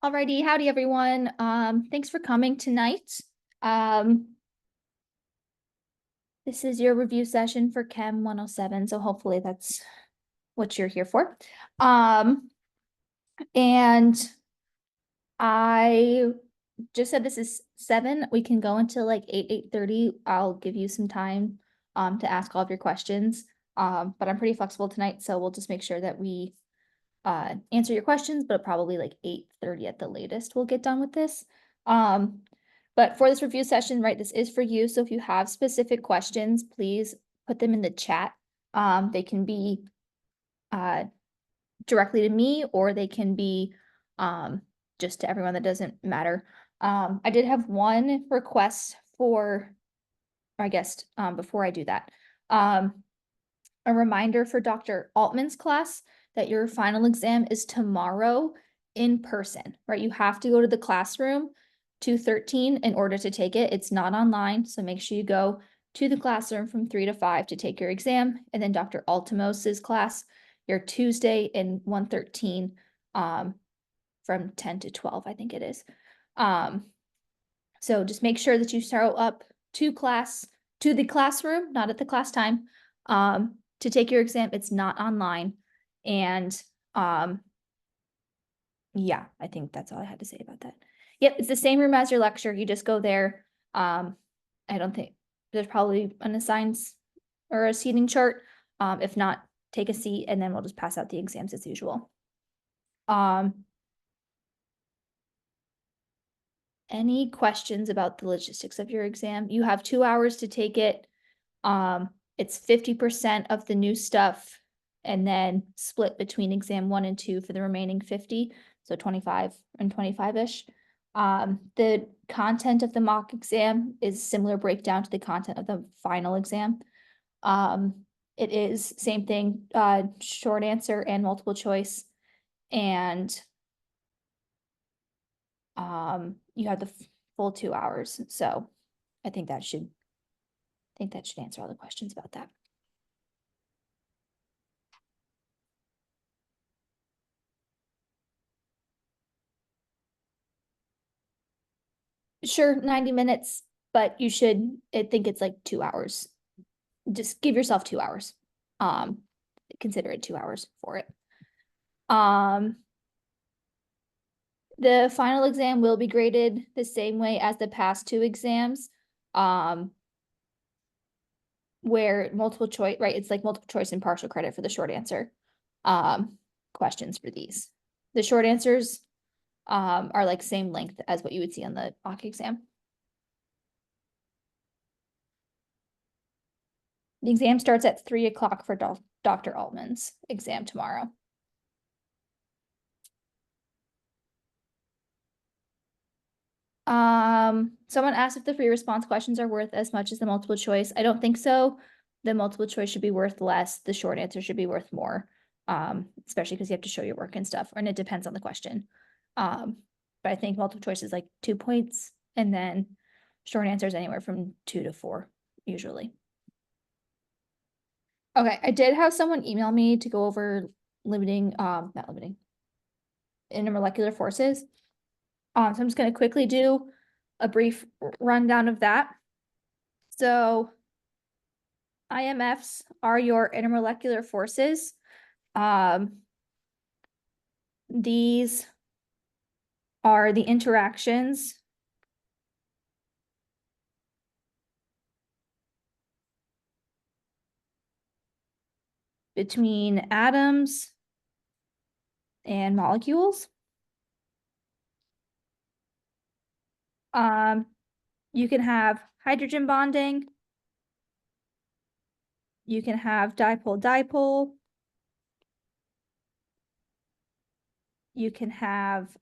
Alrighty, howdy everyone. Thanks for coming tonight. This is your review session for Chem 107, so hopefully that's what you're here for. And I just said this is 7. We can go until like 8:30. I'll give you some time to ask all of your questions. But I'm pretty flexible tonight, so we'll just make sure that we answer your questions, but probably like 8:30 at the latest we'll get done with this. But for this review session, right, this is for you. So if you have specific questions, please put them in the chat. They can be directly to me, or they can be just to everyone. That doesn't matter. I did have one request for our guest before I do that. A reminder for Dr. Altman's class that your final exam is tomorrow in person, right? You have to go to the classroom 213 in order to take it. It's not online, so make sure you go to the classroom from 3 to 5 to take your exam. And then Dr. Altamos's class, your Tuesday in 113 from 10 to 12, I think it is. So just make sure that you show up to the classroom, not at the class time, to take your exam. It's not online. And yeah, I think that's all I had to say about that. Yep, it's the same room as your lecture. You just go there. I don't think there's probably an assigned or a seating chart. If not, take a seat and then we'll just pass out the exams as usual. Any questions about the logistics of your exam? You have 2 hours to take it. It's 50% of the new stuff and then split between exam 1 and 2 for the remaining 50, so 25 and 25-ish. The content of the mock exam is similar breakdown to the content of the final exam. It is same thing, short answer and multiple choice. And you have the full 2 hours. So I think that should answer all the questions about that. Sure, 90 minutes, but I think it's like 2 hours. Just give yourself 2 hours. Consider it 2 hours for it. The final exam will be graded the same way as the past 2 exams. Where multiple choice, right? It's like multiple choice and partial credit for the short answer questions for these. The short answers are like same length as what you would see on the mock exam. The exam starts at 3 o'clock for Dr. Altman's exam tomorrow. Someone asked if the free response questions are worth as much as the multiple choice. I don't think so. The multiple choice should be worth less. The short answer should be worth more. Especially because you have to show your work and stuff, and it depends on the question. But I think multiple choice is like 2 points, and then short answer is anywhere from 2 to 4, usually. Okay, I did have someone email me to go over intermolecular forces. So I'm just going to quickly do a brief rundown of that. So IMFs are your intermolecular forces. These are the interactions between atoms and molecules. You can have hydrogen bonding. You can have dipole-dipole. You can have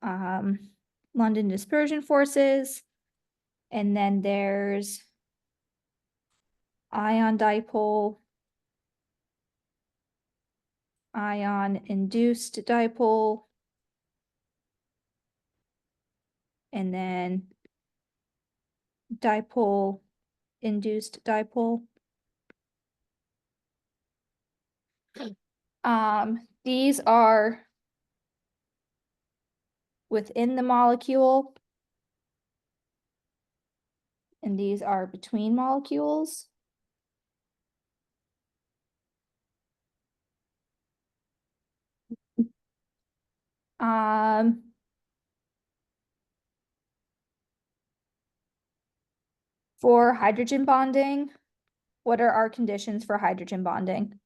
London dispersion forces. And then there's ion dipole, ion induced dipole, and then dipole induced dipole. These are within the molecule. And these are between molecules. For hydrogen bonding, what are our conditions for hydrogen bonding?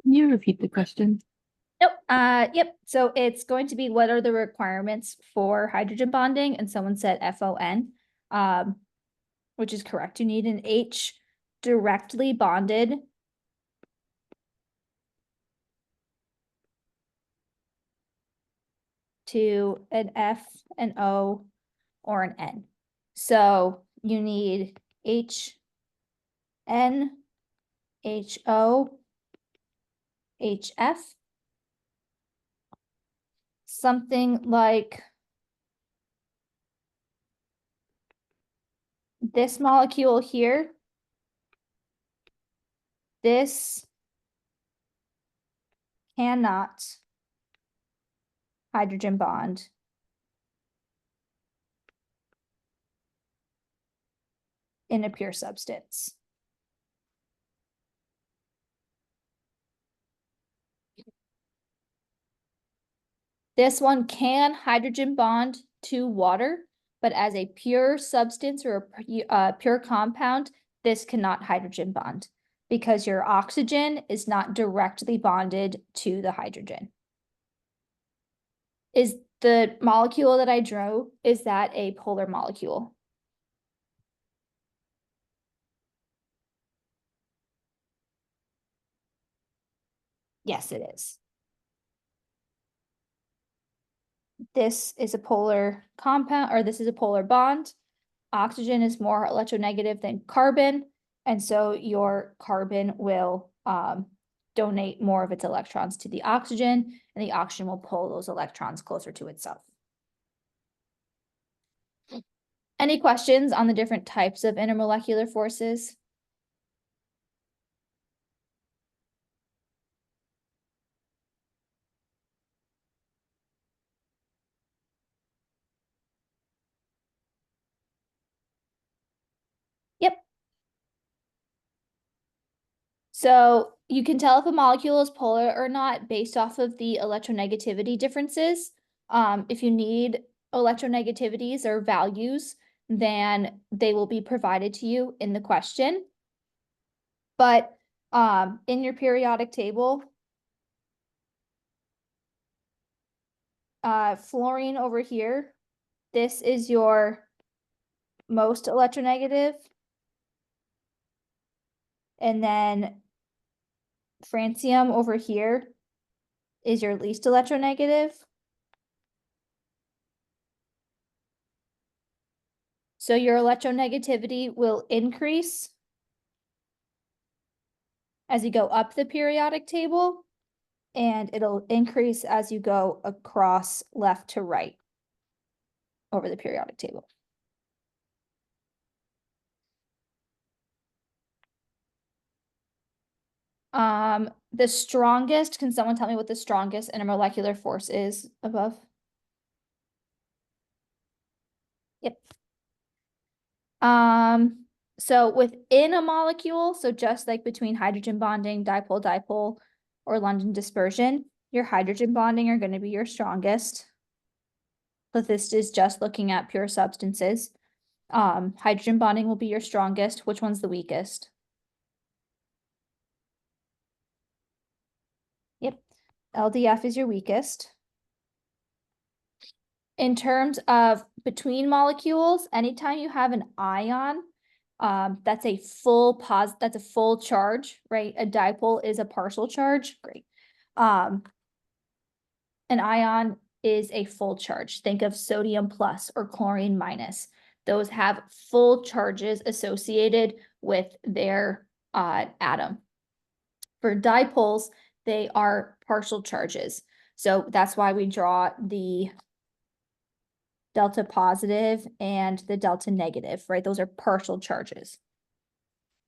Can you repeat the question? Nope. Yep. So it's going to be what are the requirements for hydrogen bonding? And someone said FON, which is correct. You need an H directly bonded to an F, an O, or an N. So you need H, N, H, O, H, F. Something like this molecule here. This cannot hydrogen bond in a pure substance. This one can hydrogen bond to water, but as a pure substance or a pure compound, this cannot hydrogen bond because your oxygen is not directly bonded to the hydrogen. Is the molecule that I drew, is that a polar molecule? Yes, it is. This is a polar compound, or this is a polar bond. Oxygen is more electronegative than carbon, and so your carbon will donate more of its electrons to the oxygen, and the oxygen will pull those electrons closer to itself. Any questions on the different types of intermolecular forces? Yep. So you can tell if a molecule is polar or not based off of the electronegativity differences. If you need electronegativities or values, then they will be provided to you in the question. But in your periodic table, fluorine over here, this is your most electronegative. And then francium over here is your least electronegative. So your electronegativity will increase as you go up the periodic table, and it'll increase as you go across left to right over the periodic table. The strongest, can someone tell me what the strongest intermolecular force is above? Yep. So within a molecule, so just like between hydrogen bonding, dipole-dipole, or London dispersion, your hydrogen bonding are going to be your strongest. But this is just looking at pure substances. Hydrogen bonding will be your strongest. Which one's the weakest? Yep, LDF is your weakest. In terms of between molecules, anytime you have an ion, that's a full charge, right? A dipole is a partial charge. Great. An ion is a full charge. Think of sodium plus or chlorine minus. Those have full charges associated with their atom. For dipoles, they are partial charges. So that's why we draw the delta positive and the delta negative, right? Those are partial charges.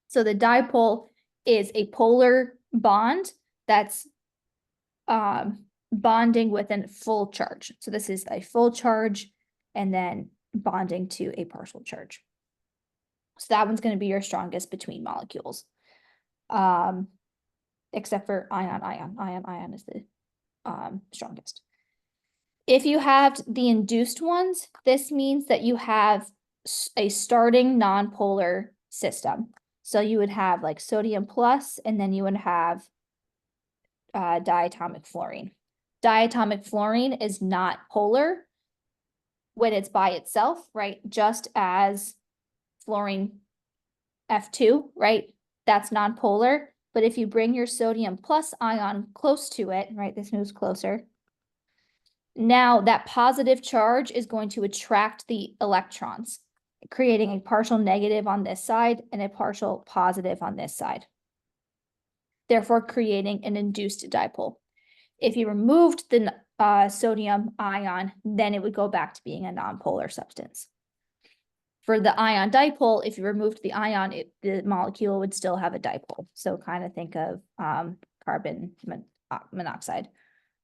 So the dipole is a polar bond that's bonding with a full charge. So this is a full charge and then bonding to a partial charge. So that one's going to be your strongest between molecules. Except for ion is the strongest. If you have the induced ones, this means that you have a starting nonpolar system. So you would have like sodium plus, and then you would have diatomic fluorine. Diatomic fluorine is not polar when it's by itself, right? Just as fluorine F2, right? That's nonpolar. But if you bring your sodium plus ion close to it, right? This moves closer. Now that positive charge is going to attract the electrons, creating a partial negative on this side and a partial positive on this side, therefore creating an induced dipole. If you removed the sodium ion, then it would go back to being a nonpolar substance. For the ion dipole, if you removed the ion, the molecule would still have a dipole. So kind of think of carbon monoxide.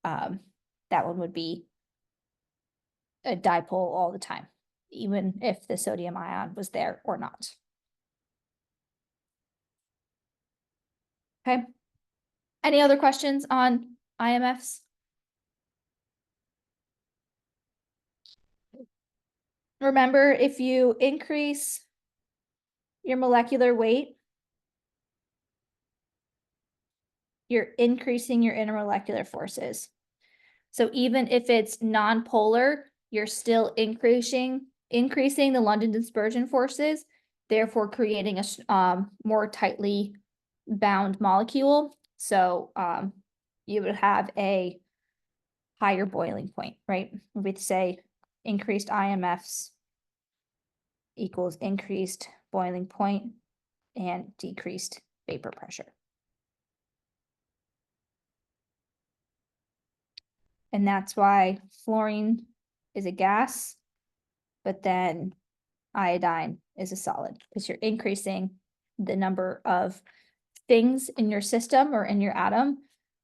That one would be a dipole all the time, even if the sodium ion was there or not. Okay. Any other questions on IMFs? Remember, if you increase your molecular weight, you're increasing your intermolecular forces. So even if it's non-polar, you're still increasing the London dispersion forces, therefore creating a more tightly bound molecule. So you would have a higher boiling point, right? We'd say increased IMFs equals increased boiling point and decreased vapor pressure. And that's why fluorine is a gas, but then iodine is a solid, because you're increasing the number of things in your system or in your atom,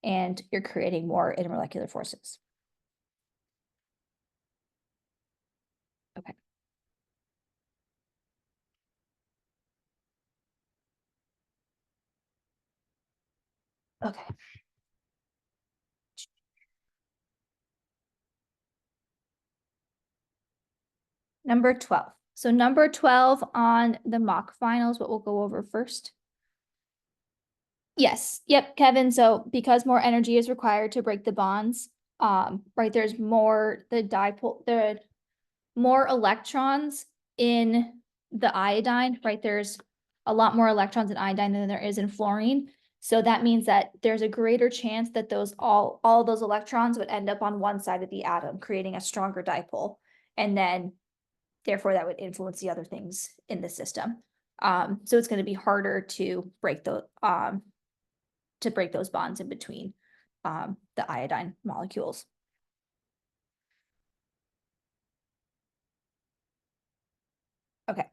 and you're creating more intermolecular forces. Okay. Okay. Number 12. So number 12 on the mock finals, what we'll go over first. Yes, yep, Kevin. So because more energy is required to break the bonds, right, there's more more electrons in the iodine, right? There's a lot more electrons in iodine than there is in fluorine. So that means that there's a greater chance that all those electrons would end up on one side of the atom, creating a stronger dipole. And then therefore that would influence the other things in the system. So it's going to be harder to break those bonds in between the iodine molecules. Okay.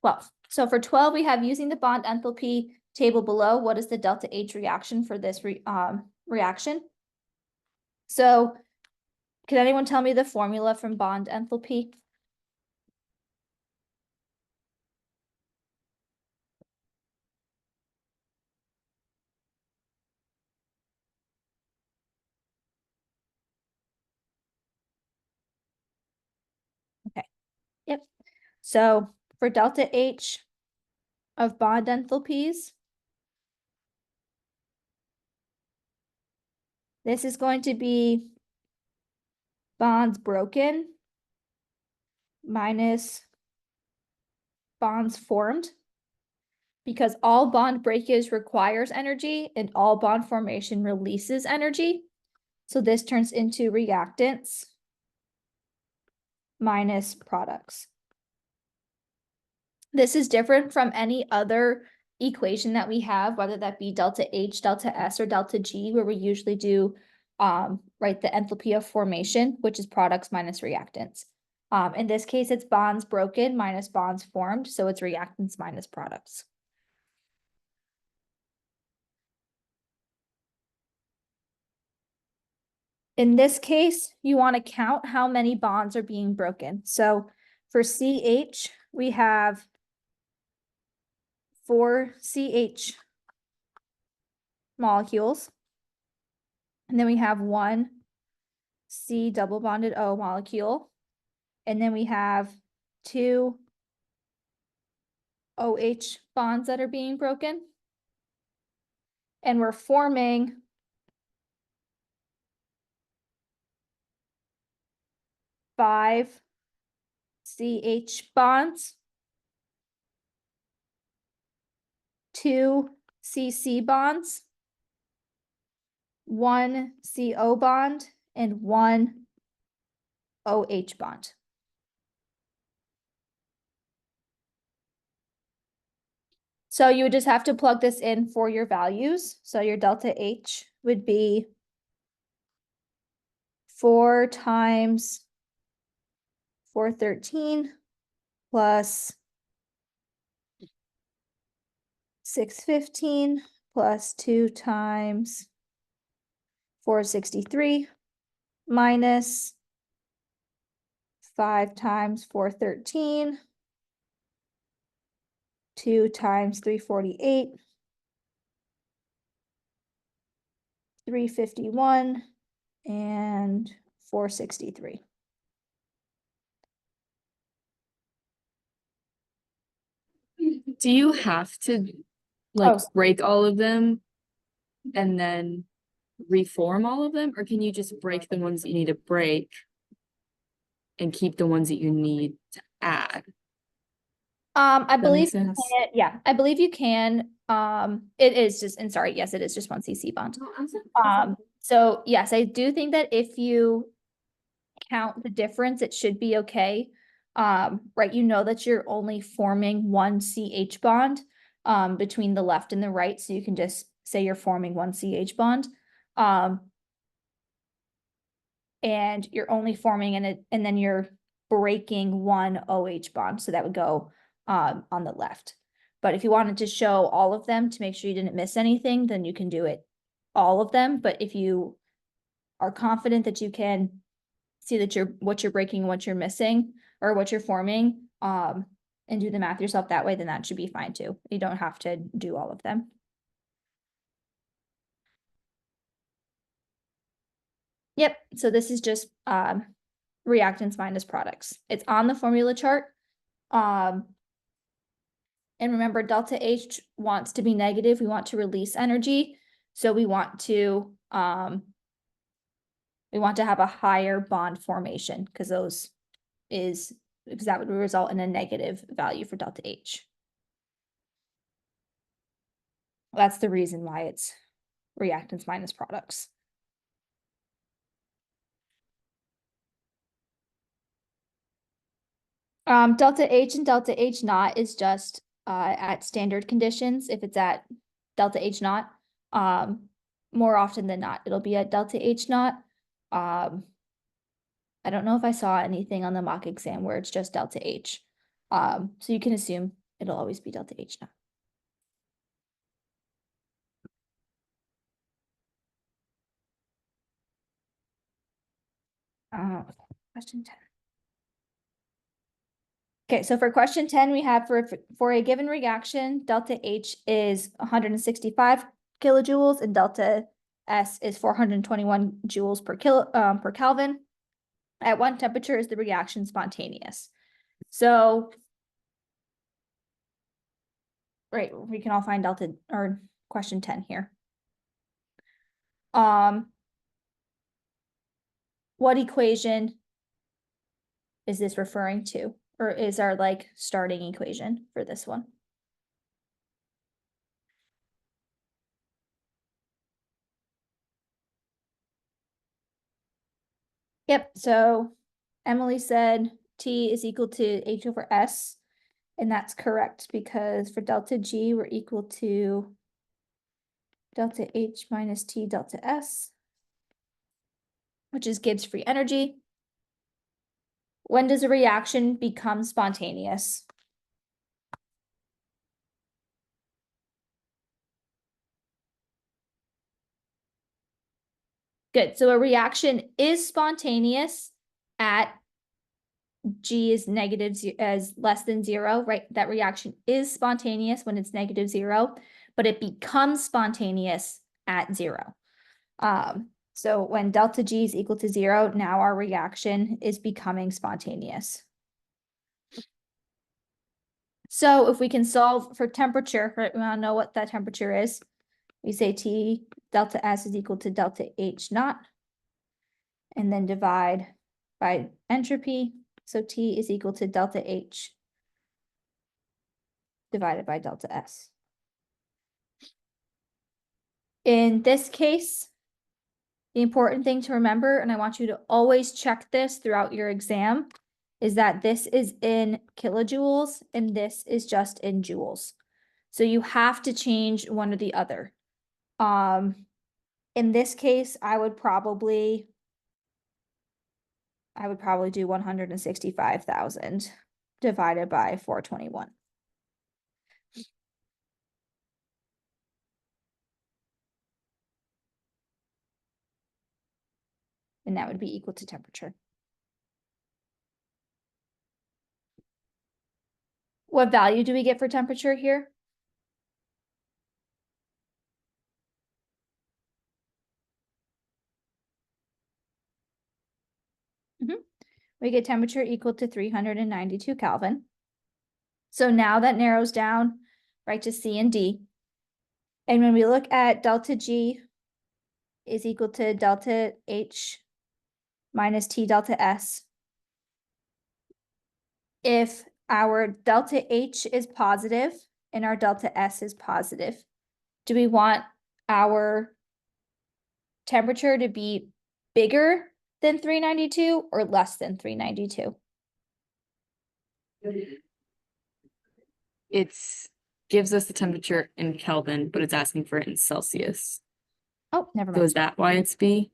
12. So for 12, we have using the bond enthalpy table below, what is the delta H reaction for this reaction? So can anyone tell me the formula from bond enthalpy? Okay. Yep. So for delta H of bond enthalpies, this is going to be bonds broken minus bonds formed, because all bond breakage requires energy and all bond formation releases energy. So this turns into reactants minus products. This is different from any other equation that we have, whether that be delta H, delta S, or delta G, where we usually do write the enthalpy of formation, which is products minus reactants. In this case, it's bonds broken minus bonds formed, so it's reactants minus products. In this case, you want to count how many bonds are being broken. So for CH, we have 4 CH molecules. And then we have 1 C double bonded O molecule. And then we have 2 OH bonds that are being broken. And we're forming 5 CH bonds, 2 CC bonds, 1 CO bond, and 1 OH bond. So you would just have to plug this in for your values. So your delta H would be 4 times 413 plus 615 plus 2 times 463 minus 5 times 413, 2 times 348, 351, and 463. Do you have to break all of them and then reform all of them, or can you just break the ones that you need to break and keep the ones that you need to add? I believe you sense? can, yeah, I believe you can. It is just, and sorry, yes, it is just 1 CC bond. So yes, I do think that if you count the difference, it should be okay. Right, you know that you're only forming 1 CH bond between the left and the right, so you can just say you're forming 1 CH bond. And you're only forming and then you're breaking 1 OH bond, so that would go on the left. But if you wanted to show all of them to make sure you didn't miss anything, then you can do it all of them. But if you are confident that you can see that what you're breaking, what you're missing, or what you're forming, and do the math yourself that way, then that should be fine too. You don't have to do all of them. Yep, so this is just reactants minus products. It's on the formula chart. And remember, delta H wants to be negative. We want to release energy. So we want to have a higher bond formation because that would result in a negative value for delta H. That's the reason why it's reactants minus products. Delta H and delta H naught is just at standard conditions. If it's at delta H naught, more often than not, it'll be at delta H naught. I don't know if I saw anything on the mock exam where it's just delta H. So you can assume it'll always be delta H naught. Question 10. Okay, so for question 10, we have for a given reaction, delta H is 165 kilojoules and delta S is 421 joules per Kelvin. At what temperature is the reaction spontaneous? So, right, we can all find delta or question 10 here. What equation is this referring to? Or is our like starting equation for this one? Yep, so Emily said T is equal to H over S, and that's correct because for delta G, we're equal to delta H minus T delta S. which is Gibbs free energy. When does a reaction become spontaneous? Good. So a reaction is spontaneous at G is negative as less than 0, right? That reaction is spontaneous when it's negative 0, but it becomes spontaneous at 0. So when delta G is equal to 0, now our reaction is becoming spontaneous. So if we can solve for temperature, right, we want to know what that temperature is. We say T delta S is equal to delta H naught, and then divide by entropy. So T is equal to delta H divided by delta S. In this case, the important thing to remember, and I want you to always check this throughout your exam, is that this is in kilojoules and this is just in joules. So you have to change one or the other. In this case, I would probably do 165,000 divided by 421. And that would be equal to temperature. What value do we get for temperature here? We get temperature equal to 392 Kelvin. So now that narrows down right to C and D. And when we look at delta G is equal to delta H minus T delta S. If our delta H is positive and our delta S is positive, do we want our temperature to be bigger than 392 or less than 392? It's gives us the temperature in Kelvin, but it's asking for it in Celsius. Oh, never So mind. is that why it's B?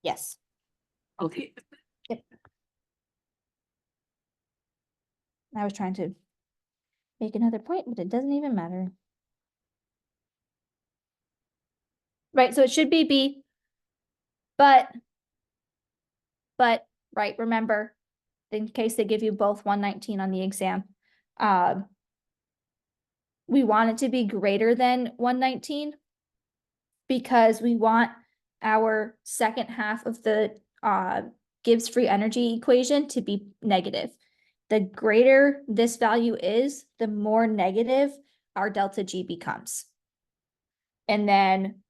Yes. Okay. Yep. I was trying to make another point, but it doesn't even matter. Right, so it should be B, but, right, remember, in case they give you both 119 on the exam, we want it to be greater than 119 because we want our second half of the Gibbs free energy equation to be negative. The greater this value is, the more negative our delta G becomes. And then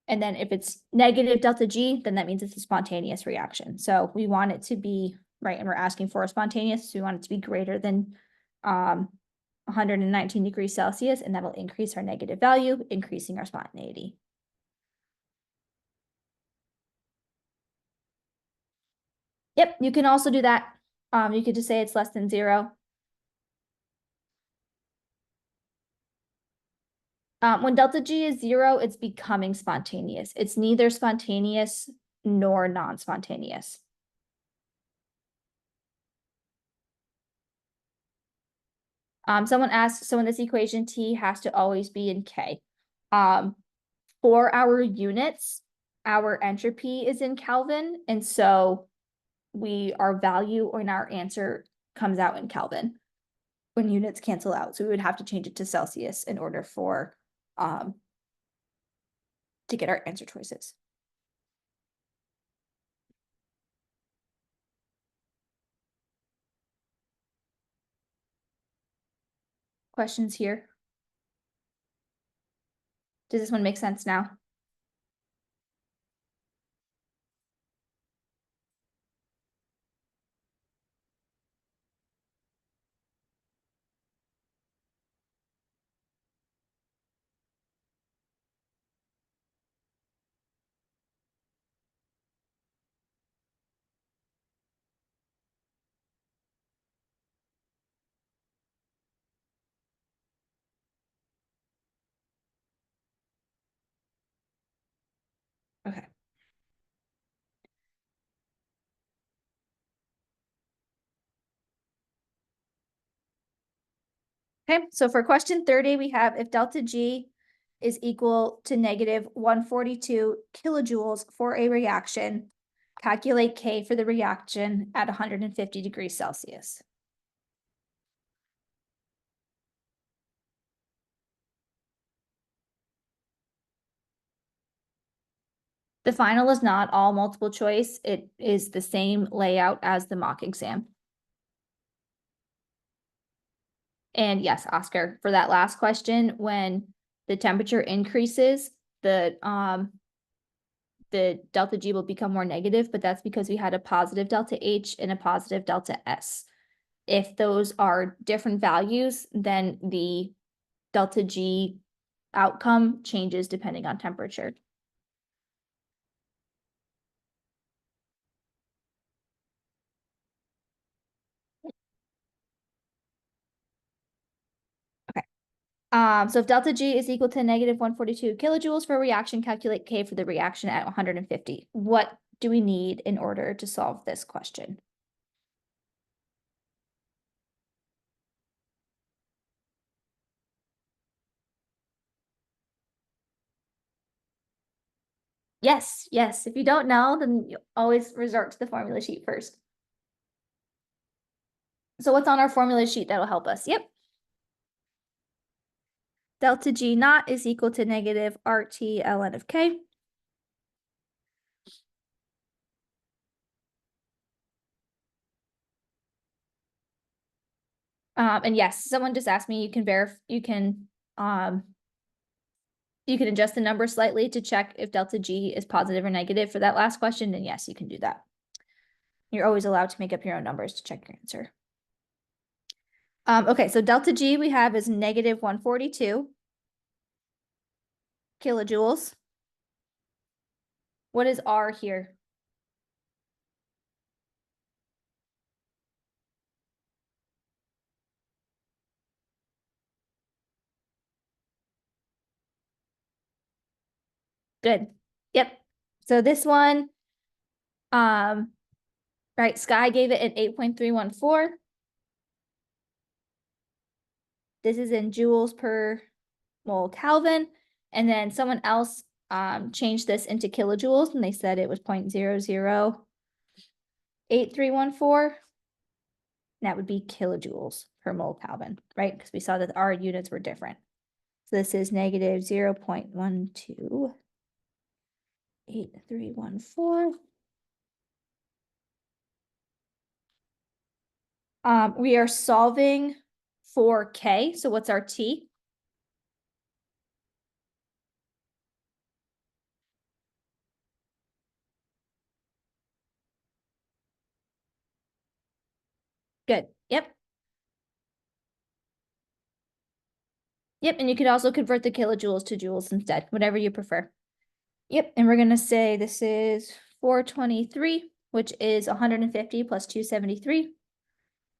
if it's negative delta G, then that means it's a spontaneous reaction. So we want it to be, right, and we're asking for a spontaneous, so we want it to be greater than 119 degrees Celsius, and that'll increase our negative value, increasing our spontaneity. Yep, you can also do that. You could just say it's less than 0. When delta G is 0, it's becoming spontaneous. It's neither spontaneous nor non-spontaneous. Someone asked, so in this equation, T has to always be in K. For our units, our entropy is in Kelvin, and so our value or our answer comes out in Kelvin when units cancel out. So we would have to change it to Celsius in order for to get our answer choices. Questions here? Does this one make sense now? Okay, so for question 30, we have if delta G is equal to negative 142 kilojoules for a reaction, calculate K for the reaction at 150 degrees Celsius. The final is not all multiple choice. It is the same layout as the mock exam. And yes, Oscar, for that last question, when the temperature increases, the delta G will become more negative, but that's because we had a positive delta H and a positive delta S. If those are different values, then the delta G outcome changes depending on temperature. So if delta G is equal to negative 142 kilojoules for a reaction, calculate K for the reaction at 150. What do we need in order to solve this question? Yes, yes. If you don't know, then you always resort to the formula sheet first. So what's on our formula sheet that'll help us? Yep. Delta G naught is equal to negative RT ln of K. And yes, someone just asked me, you can adjust the number slightly to check if delta G is positive or negative for that last question, and yes, you can do that. You're always allowed to make up your own numbers to check your answer. Okay, so delta G we have is negative 142 kilojoules. What is R here? Good. Yep. So this one, right, Sky gave it an 8.314. This is in joules per mole Kelvin. And then someone else changed this into kilojoules and they said it was 0.008314. That would be kilojoules per mole Kelvin, right? Because we saw that our units were different. So this is negative 0.128314. We are solving for K. So what's our T? Good. Yep. Yep. And you could also convert the kilojoules to joules instead, whatever you prefer. Yep. And we're going to say this is 423, which is 150 plus 273.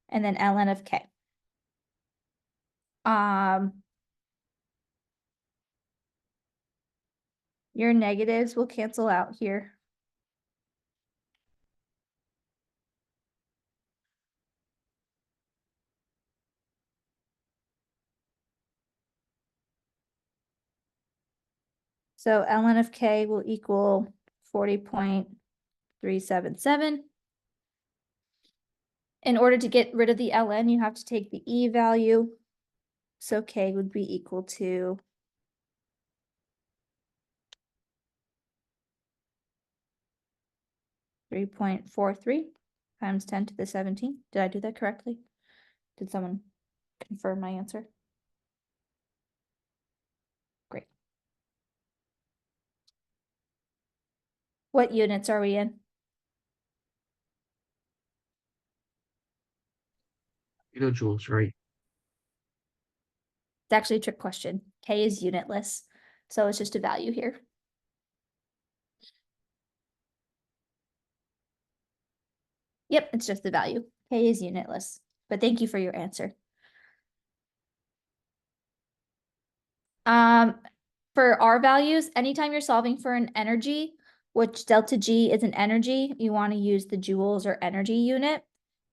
And then ln of K. Your negatives will cancel out here. So ln of K will equal 40.377. In order to get rid of the ln, you have to take the E value. So K would be equal to 3.43 times 10 to the 17. Did I do that correctly? Did someone confirm my answer? Great. What units are we in? Kilojoules, right? It's actually a trick question. K is unitless, so it's just a value here. Yep, it's just the value. K is unitless, but thank you for your answer. For R values, anytime you're solving for an energy, which delta G is an energy, you want to use the joules or energy unit.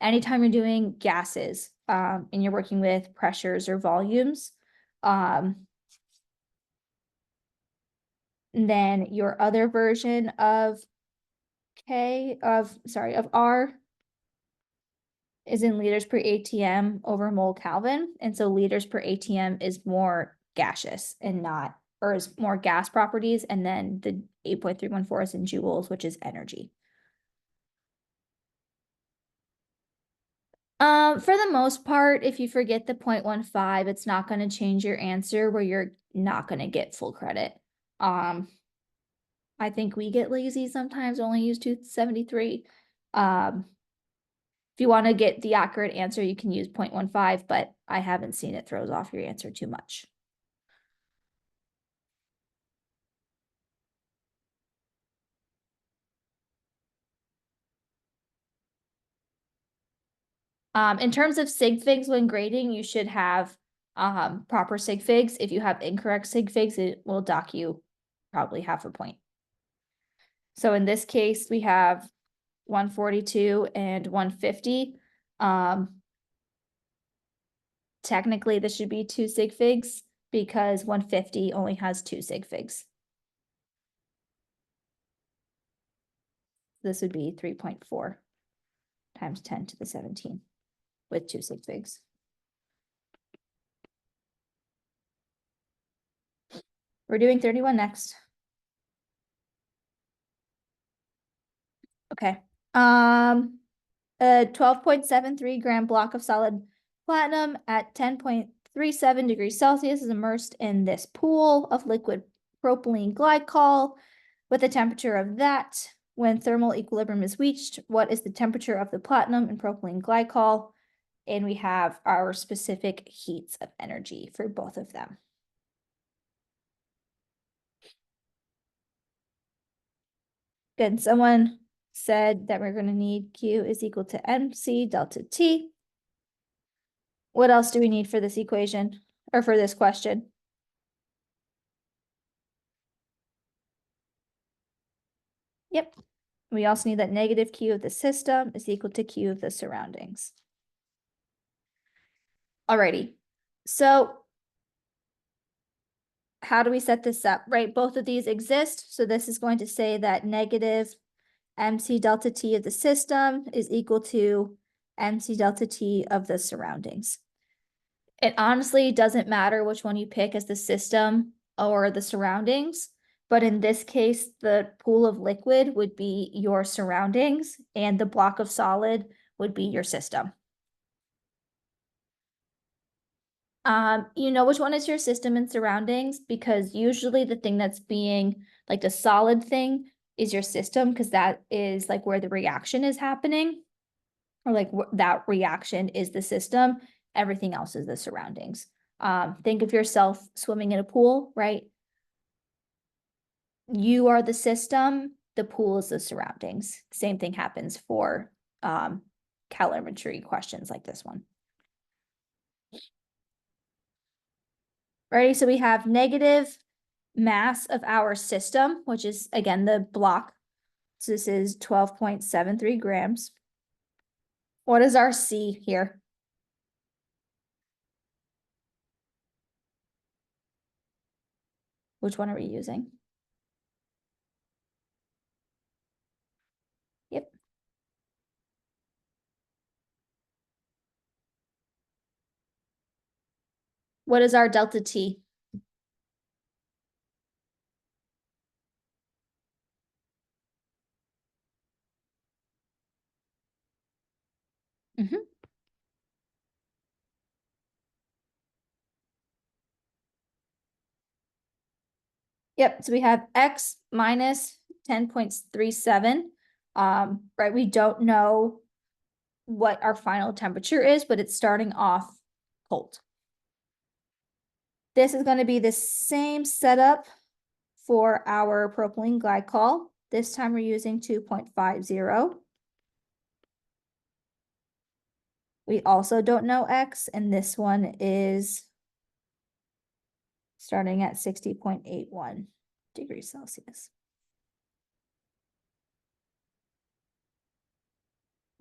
anytime you're doing gases, and you're working with pressures or volumes, and then your other version of R is in liters per ATM over mole Kelvin. And so liters per ATM is more gaseous and not, or is more gas properties. And then the 8.314 is in joules, which is energy. For the most part, if you forget the 0.15, it's not going to change your answer where you're not going to get full credit. I think we get lazy sometimes, only use 273. If you want to get the accurate answer, you can use 0.15, but I haven't seen it throws off your answer too much. In terms of sig figs when grading, you should have proper sig figs. If you have incorrect sig figs, it will dock you probably half a point. So in this case, we have 142 and 150. Technically, this should be 2 sig figs because 150 only has 2 sig figs. This would be 3.4 times 10 to the 17 with 2 sig figs. We're doing 31 next. Okay. A 12.73 gram block of solid platinum at 10.37 degrees Celsius is immersed in this pool of liquid propylene glycol with a temperature of that. When thermal equilibrium is reached, what is the temperature of the platinum and propylene glycol? And we have our specific heats of energy for both of them. Good. Someone said that we're going to need Q is equal to MC delta T. What else do we need for this equation or for this question? Yep. We also need that negative Q of the system is equal to Q of the surroundings. Alrighty. So how do we set this up, right? Both of these exist. So this is going to say that negative MC delta T of the system is equal to MC delta T of the surroundings. It honestly doesn't matter which one you pick as the system or the surroundings, but in this case, the pool of liquid would be your surroundings and the block of solid would be your system. You know which one is your system and surroundings because usually the thing that's being like the solid thing is your system because that is like where the reaction is happening or like that reaction is the system. Everything else is the surroundings. Think of yourself swimming in a pool, right? You are the system, the pool is the surroundings. Same thing happens for calorimetry questions like this one. Ready? So we have negative mass of our system, which is again the block. So this is 12.73 grams. What is our C here? Which one are we using? Yep. What is our delta T? Yep, so we have X minus 10.37. Right, we don't know what our final temperature is, but it's starting off cold. This is going to be the same setup for our propylene glycol. This time we're using 2.50. We also don't know X, and this one is starting at 60.81 degrees Celsius.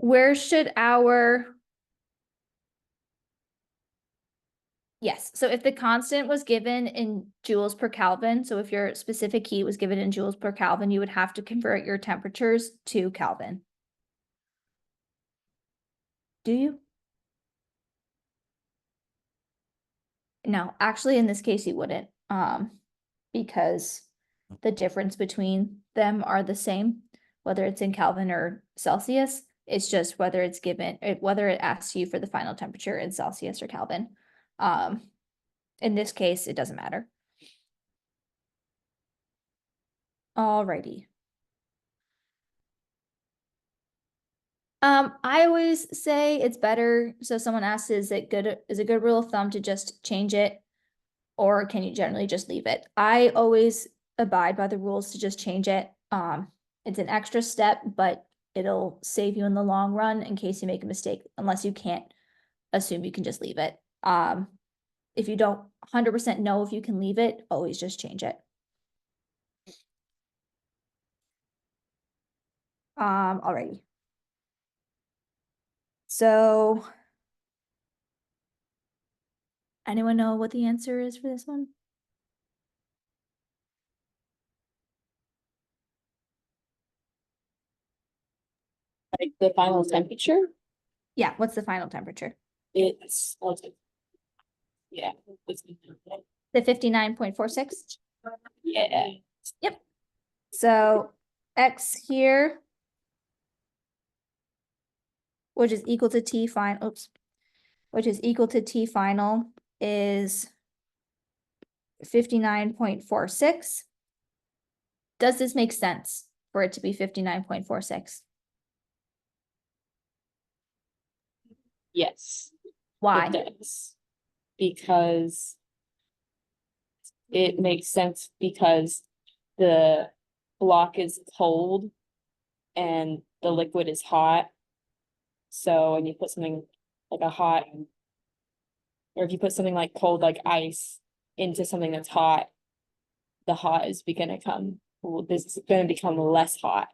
where should our yes, so if the constant was given in joules per Kelvin, so if your specific heat was given in joules per Kelvin, you would have to convert your temperatures to Kelvin. Do you? No, actually, in this case, you wouldn't, because the difference between them are the same, whether it's in Kelvin or Celsius. It's just whether it's given, whether it asks you for the final temperature in Celsius or Kelvin. In this case, it doesn't matter. Alrighty. I always say it's better. So someone asks, is it good? Is a good rule of thumb to just change it? Or can you generally just leave it? I always abide by the rules to just change it. It's an extra step, but it'll save you in the long run in case you make a mistake, unless you can't assume you can just leave it. If you don't 100% know if you can leave it, always just change it. Alrighty. So anyone know what the answer is for this one? Like the final temperature, Yeah, what's the final temperature? it's, yeah. The 59.46? Yeah. Yep. So X here, which is equal to T final, oops, which is equal to T final is 59.46. Does this make sense for it to be 59.46? Yes. Why? It does. Because it makes sense because the block is cold and the liquid is hot. So when you put something like a hot, or if you put something like cold, like ice, into something that's hot, the hot is gonna come, this is gonna become less hot.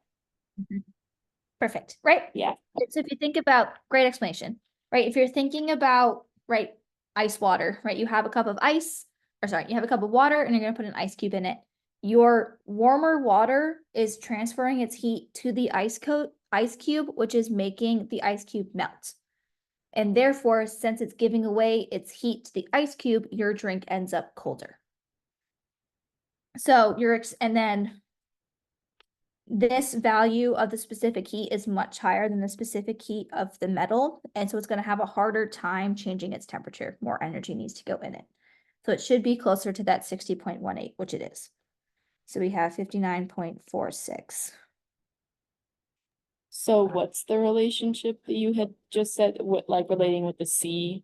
Perfect, right? Yeah. So if you think about, great explanation, right? If you're thinking about, right, ice water, right? You have a cup of ice, or sorry, you have a cup of water and you're gonna put an ice cube in it. Your warmer water is transferring its heat to the ice cube, which is making the ice cube melt. And therefore, since it's giving away its heat to the ice cube, your drink ends up colder. So and then this value of the specific heat is much higher than the specific heat of the metal. And so it's going to have a harder time changing its temperature. More energy needs to go in it. So it should be closer to that 60.18, which it is. So we have 59.46. So what's the relationship that you had just said, what, like relating with the C,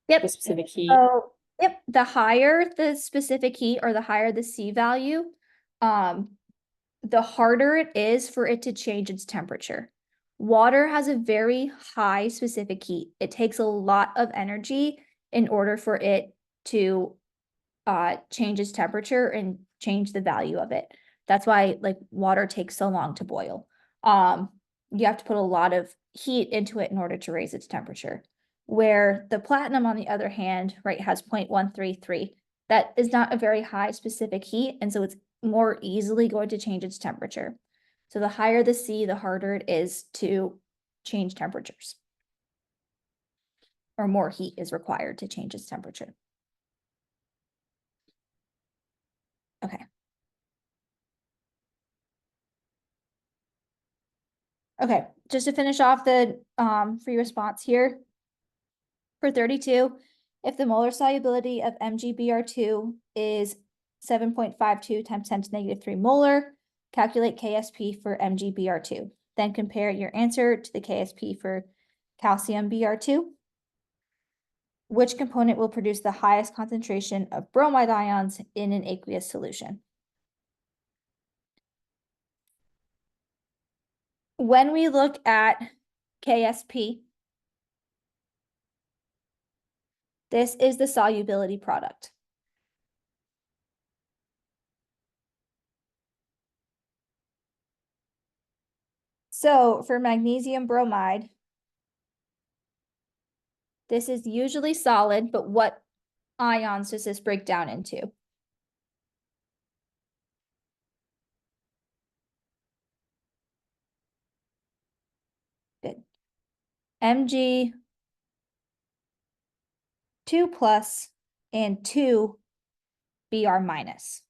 Yep. the specific heat? So, yep, the higher the specific heat or the higher the C value, the harder it is for it to change its temperature. Water has a very high specific heat. It takes a lot of energy in order for it to change its temperature and change the value of it. That's why like water takes so long to boil. You have to put a lot of heat into it in order to raise its temperature. Where the platinum, on the other hand, right, has 0.133. That is not a very high specific heat, and so it's more easily going to change its temperature. So the higher the C, the harder it is to change temperatures. Or more heat is required to change its temperature. Okay. Okay, just to finish off the free response here. For 32, if the molar solubility of MgBr2 is 7.52 times 10 to negative 3 molar, calculate KSP for MgBr2. Then compare your answer to the KSP for calcium Br2. Which component will produce the highest concentration of bromide ions in an aqueous solution? When we look at KSP, this is the solubility product. So for magnesium bromide, this is usually solid, but what ions does this break down into? Good. Mg 2 plus and 2 Br minus.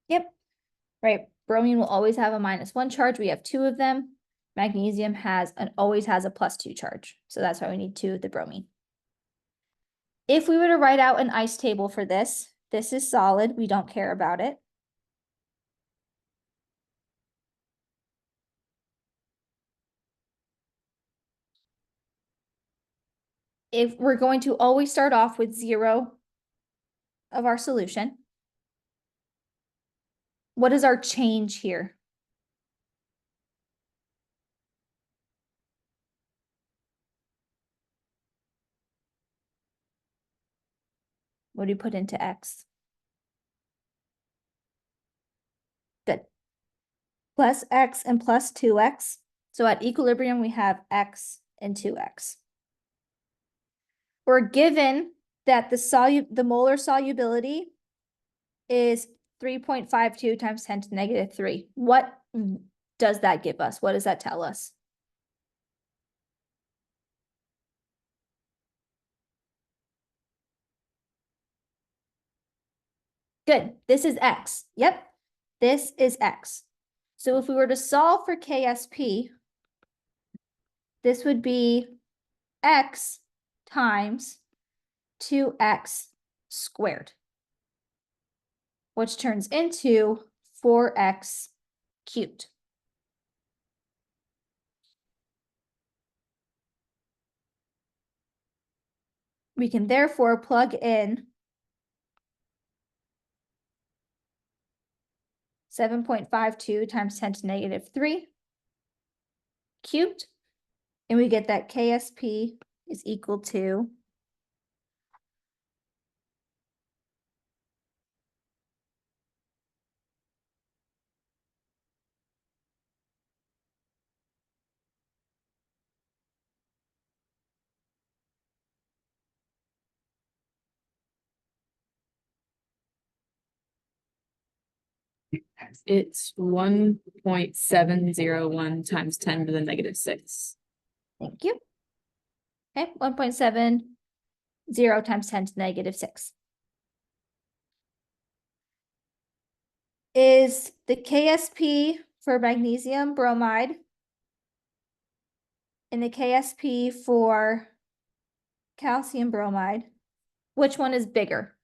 Yep, right. Bromine will always have a -1 charge. We have 2 of them. Magnesium always has a +2 charge. So that's why we need 2 of the bromine. If we were to write out an ice table for this, this is solid. We don't care about it. If we're going to always start off with 0 of our solution, what is our change here? What do you put into X? Good. Plus X and plus 2X. So at equilibrium, we have X and 2X. We're given that the molar solubility is 3.52 times 10 to the negative 3. What does that give us? What does that tell us? Good. This is X. Yep. This is X. So if we were to solve for KSP, this would be X times 2X squared, which turns into 4X cubed. We can therefore plug in 7.52 times 10 to the negative 3 cubed, and we get that KSP is equal to 1.701 times 10 to the negative 6. Thank you. Okay, 1.70 times 10 to the negative 6. Is the KSP for magnesium bromide and the KSP for calcium bromide, which one is bigger?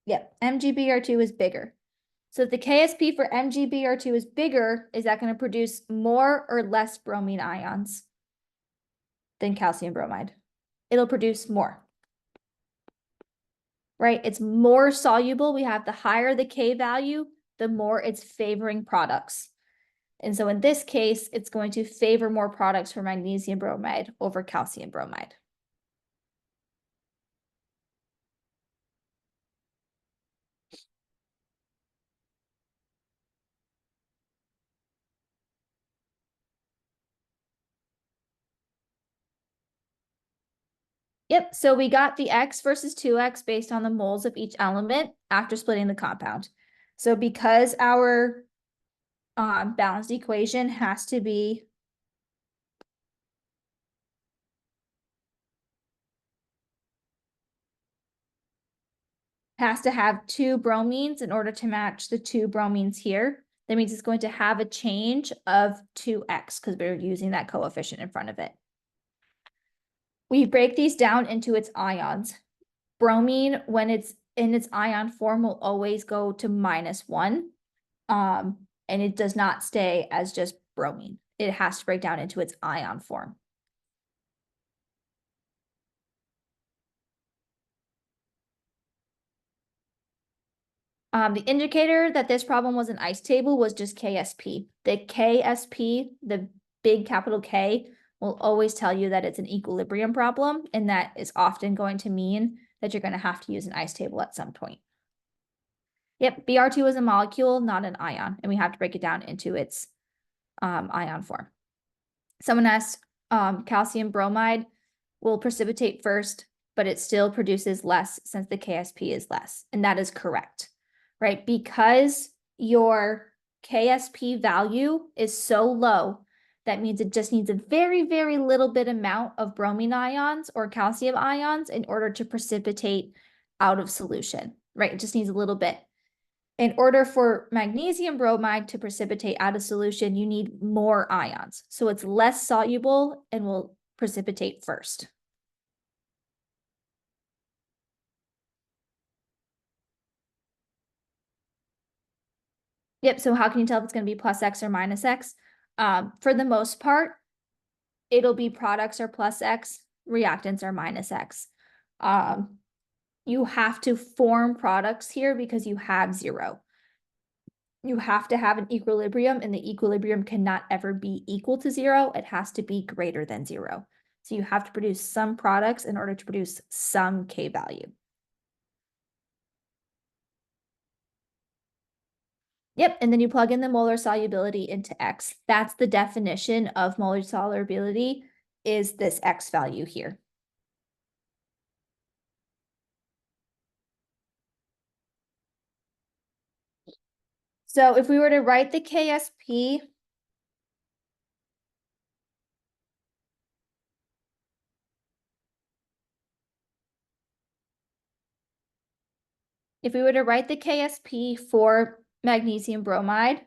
Yep, MgBr2 is bigger. So if the KSP for MgBr2 is bigger, is that going to produce more or less bromine ions than calcium bromide? It'll produce more. Right? It's more soluble. We have the higher the K value, the more it's favoring products. And so in this case, it's going to favor more products for magnesium bromide over calcium bromide. Yep, so we got the X versus 2X based on the moles of each element after splitting the compound. So because our balanced equation has to have 2 bromines in order to match the 2 bromines here. That means it's going to have a change of 2X because we're using that coefficient in front of it. We break these down into its ions. Bromine, when it's in its ion form, will always go to -1. And it does not stay as just bromine. It has to break down into its ion form. The indicator that this problem was an ice table was just KSP. The KSP, the big capital K, will always tell you that it's an equilibrium problem, and that is often going to mean that you're going to have to use an ice table at some point. Yep, Br2 is a molecule, not an ion, and we have to break it down into its ion form. Someone asked, calcium bromide will precipitate first, but it still produces less since the KSP is less, and that is correct, right? Because your KSP value is so low, that means it just needs a very, very little bit amount of bromine ions or calcium ions in order to precipitate out of solution, right? It just needs a little bit. In order for magnesium bromide to precipitate out of solution, you need more ions. So it's less soluble and will precipitate first. Yep, so how can you tell if it's going to be plus X or minus X? For the most part, it'll be products are plus X, reactants are minus X. You have to form products here because you have zero. You have to have an equilibrium, and the equilibrium cannot ever be equal to zero. It has to be greater than zero. So you have to produce some products in order to produce some K value. Yep, and then you plug in the molar solubility into X. That's the definition of molar solubility, is this X value here. So if we were to write the KSP, if we were to write the KSP for magnesium bromide,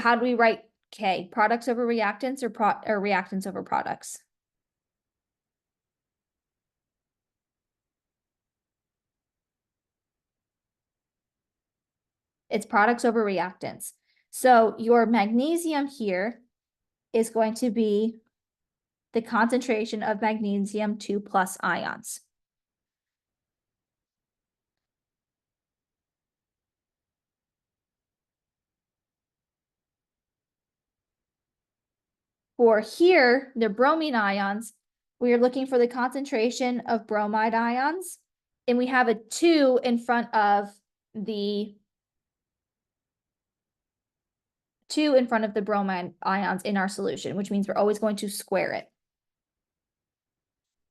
how do we write K? Products over reactants or reactants over products? It's products over reactants. So your magnesium here is going to be the concentration of magnesium 2+ ions. For here, the bromine ions, we are looking for the concentration of bromide ions, and we have a 2 in front of the bromine ions in our solution, which means we're always going to square it.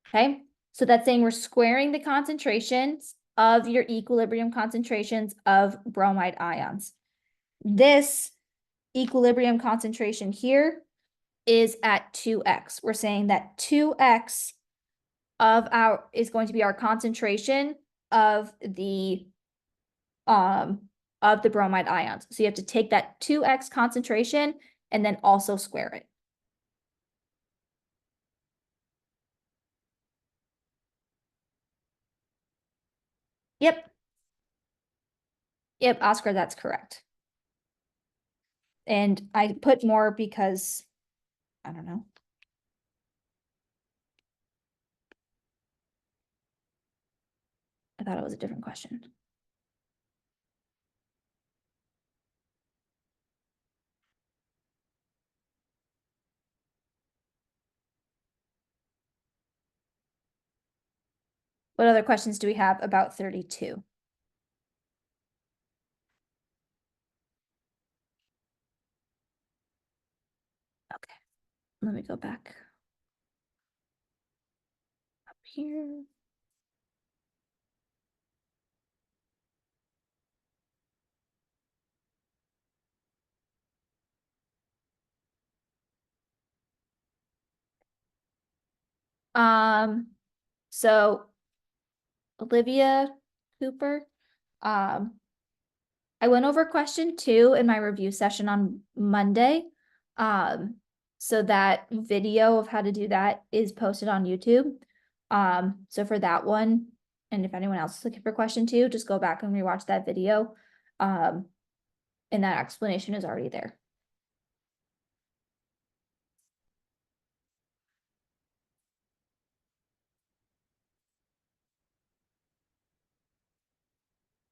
Okay, so that's saying we're squaring the concentrations of your equilibrium concentrations of bromide ions. This equilibrium concentration here is at 2x. We're saying that 2x is going to be our concentration of the bromide ions. So you have to take that 2x concentration and then also square it. Yep. Yep, Oscar, that's correct. And I put more because, I don't know. I thought it was a different question. What other questions do we have about 32? Okay, let me go back up here. So Olivia Cooper, I went over question 2 in my review session on Monday. So that video of how to do that is posted on YouTube. So for that one, and if anyone else is looking for question 2, just go back and rewatch that video. And that explanation is already there.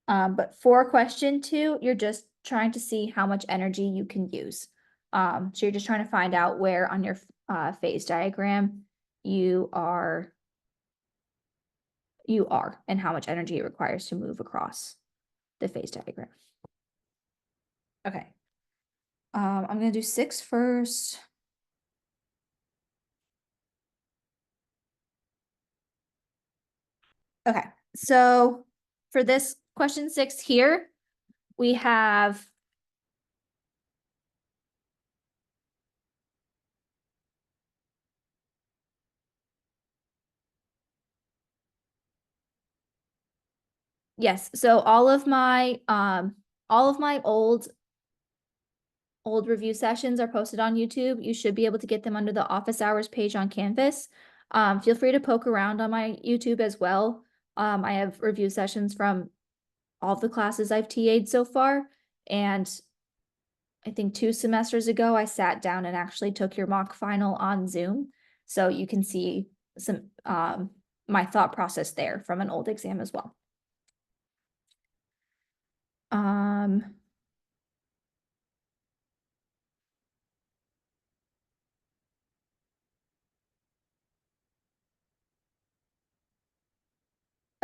But for question 2, you're just trying to see how much energy you can use. So you're just trying to find out where on your phase diagram you are and how much energy it requires to move across the phase diagram. Okay. I'm gonna do 6 first. Okay, so for this question 6 here, we have yes, so all of my old review sessions are posted on YouTube. You should be able to get them under the office hours page on Canvas. Feel free to poke around on my YouTube as well. I have review sessions from all the classes I've TA'd so far. And I think 2 semesters ago, I sat down and actually took your mock final on Zoom. So you can see some my thought process there from an old exam as well.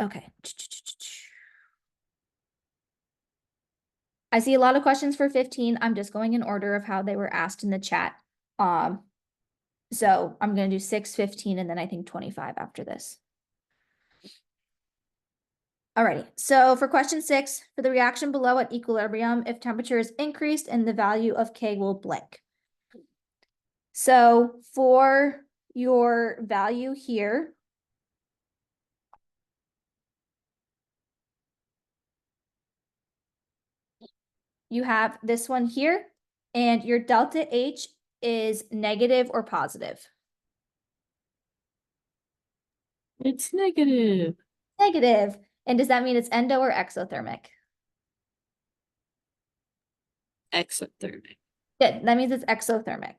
Okay. I see a lot of questions for 15. I'm just going in order of how they were asked in the chat. So I'm going to do 6, 15, and then I think 25 after this. Alrighty, so for question 6, for the reaction below at equilibrium, if temperature is increased and the value of K will blank. So for your value here, you have this one here, and your delta H is negative or positive. It's negative. Negative. And does that mean it's endo or exothermic? Exothermic. Good, that means it's exothermic.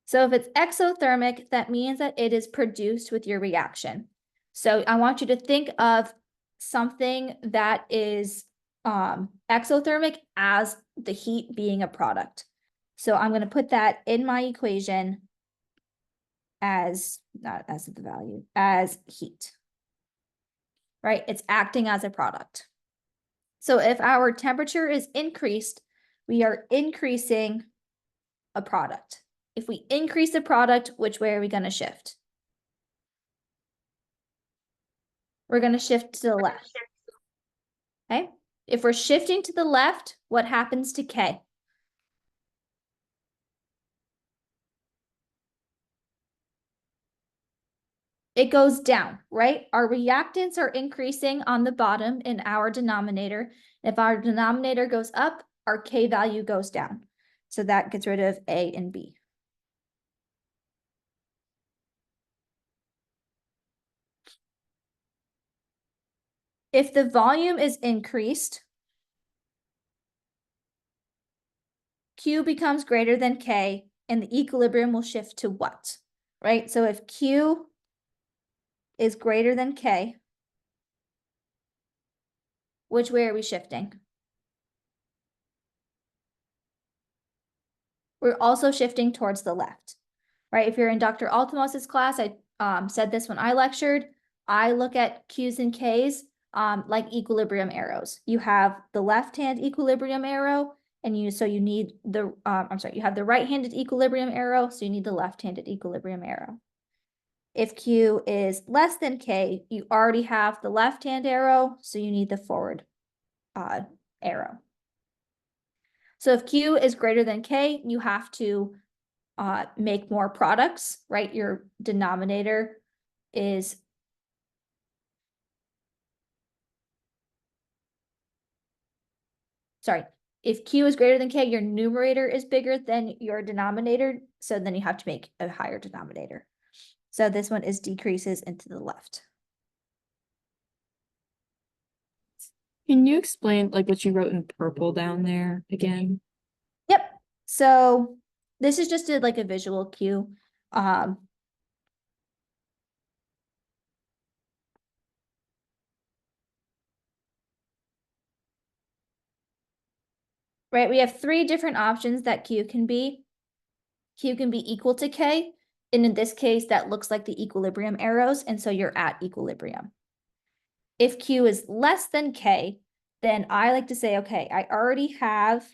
So if it's exothermic, that means that it is produced with your reaction. So I want you to think of something that is exothermic as the heat being a product. So I'm going to put that in my equation as, not as the value, as heat. Right? It's acting as a product. So if our temperature is increased, we are increasing a product. If we increase the product, which way are we going to shift? We're going to shift to the left. Okay? If we're shifting to the left, what happens to K? It goes down, right? Our reactants are increasing on the bottom in our denominator. If our denominator goes up, our K value goes down. So that gets rid of A and B. If the volume is increased, Q becomes greater than K, and the equilibrium will shift to what? Right? So if Q is greater than K, which way are we shifting? We're also shifting towards the left, right? If you're in Dr. Altamos's class, I said this when I lectured, I look at Q's and K's like equilibrium arrows. You have the left-hand equilibrium arrow, and you need the, you have the right-handed equilibrium arrow, so you need the left-handed equilibrium arrow. If Q is less than K, you already have the left-hand arrow, so you need the forward arrow. So if Q is greater than K, you have to make more products, right? Your denominator is sorry. If Q is greater than K, your numerator is bigger than your denominator, so then you have to make a higher denominator. So this one is decreases into the left. Can you explain like what you wrote in purple down there again? Yep. So this is just like a visual cue. right? We have three different options that Q can be. Q can be equal to K, and in this case, that looks like the equilibrium arrows, and so you're at equilibrium. If Q is less than K, then I like to say, okay, I already have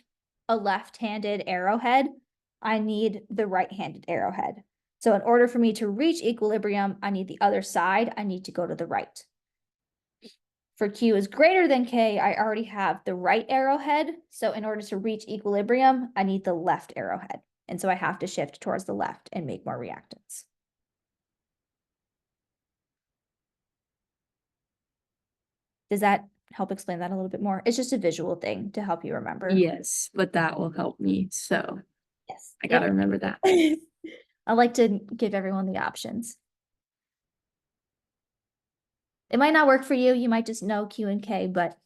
a left-handed arrowhead. I need the right-handed arrowhead. So in order for me to reach equilibrium, I need the other side. I need to go to the right. For Q is greater than K, I already have the right arrowhead. So in order to reach equilibrium, I need the left arrowhead. And so I have to shift towards the left and make more reactants. Does that help explain that a little bit more? It's just a visual thing to help you remember. Yes, but that will help me. So Yes. I gotta remember that. I like to give everyone the options. It might not work for you. You might just know Q and K, but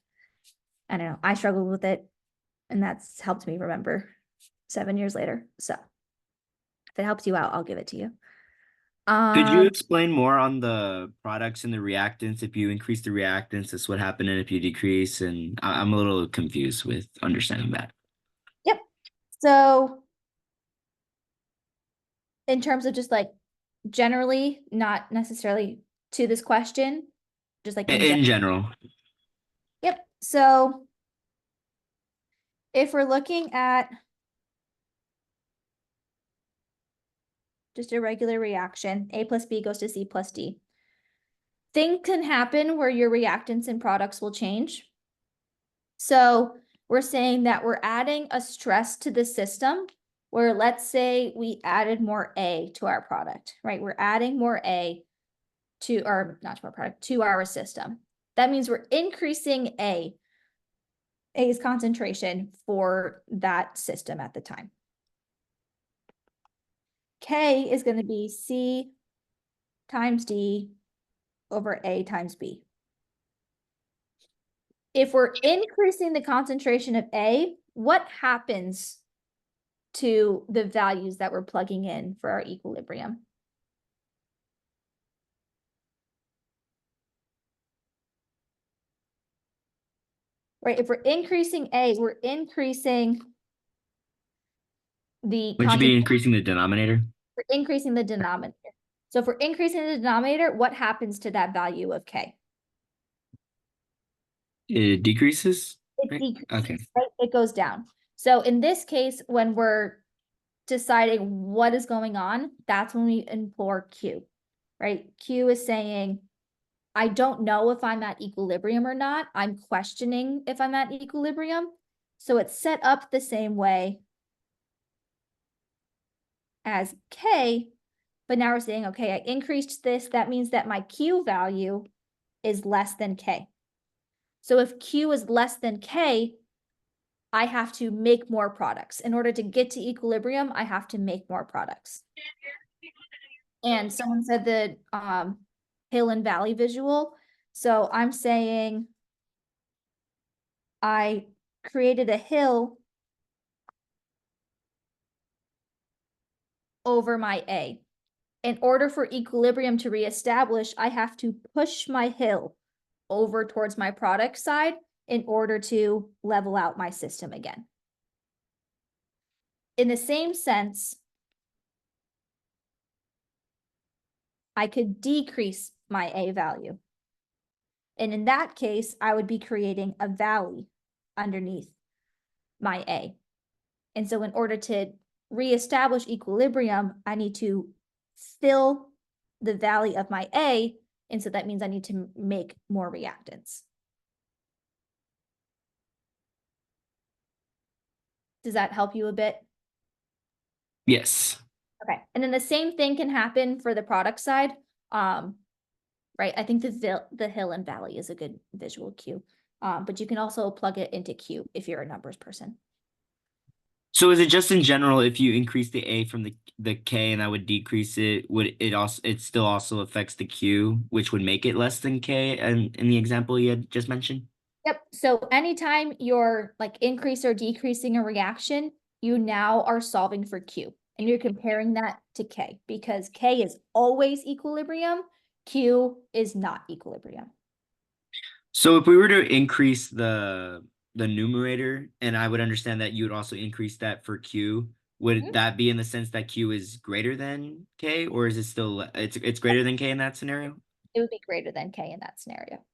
I don't know. I struggled with it, and that's helped me remember 7 years later. So if it helps you out, I'll give it to you. Could you explain more on the products and the reactants? If you increase the reactants, that's what happened, and if you decrease, and I'm a little confused with understanding that. Yep. So in terms of just like generally, not necessarily to this question, just like In general. Yep. So if we're looking at just a regular reaction, A plus B goes to C plus D. Things can happen where your reactants and products will change. So we're saying that we're adding a stress to the system where let's say we added more A to our product, right? We're adding more A to our, not to our product, to our system. That means we're increasing A's concentration for that system at the time. K is going to be C times D over A times B. If we're increasing the concentration of A, what happens to the values that we're plugging in for our equilibrium? Right, if we're increasing A, we're increasing the Would you be increasing the denominator? We're increasing the denominator. So if we're increasing the denominator, what happens to that value of K? It decreases? It Right? decreases, Okay. right? It goes down. So in this case, when we're deciding what is going on, that's when we implore Q, right? Q is saying, I don't know if I'm at equilibrium or not. I'm questioning if I'm at equilibrium. So it's set up the same way as K, but now we're saying, okay, I increased this. That means that my Q value is less than K. So if Q is less than K, I have to make more products. In order to get to equilibrium, I have to make more products. And someone said the hill and valley visual. So I'm saying I created a hill over my A. In order for equilibrium to reestablish, I have to push my hill over towards my product side in order to level out my system again. In the same sense, I could decrease my A value. And in that case, I would be creating a valley underneath my A. And so in order to reestablish equilibrium, I need to fill the valley of my A. And so that means I need to make more reactants. Does that help you a bit? Yes. Okay. And then the same thing can happen for the product side. Right. I think the hill and valley is a good visual cue. But you can also plug it into Q if you're a numbers person. So is it just in general, if you increase the A from the K and that would decrease it, would it also, it still also affects the Q, which would make it less than K in the example you had just mentioned? Yep. So anytime you're like increase or decreasing a reaction, you now are solving for Q and you're comparing that to K because K is always equilibrium. Q is not equilibrium. So if we were to increase the the numerator, and I would understand that you would also increase that for Q. Would Mhm. that be in the sense that Q is greater than K, or is it still it's greater than K in that scenario? It would be greater than K in that scenario.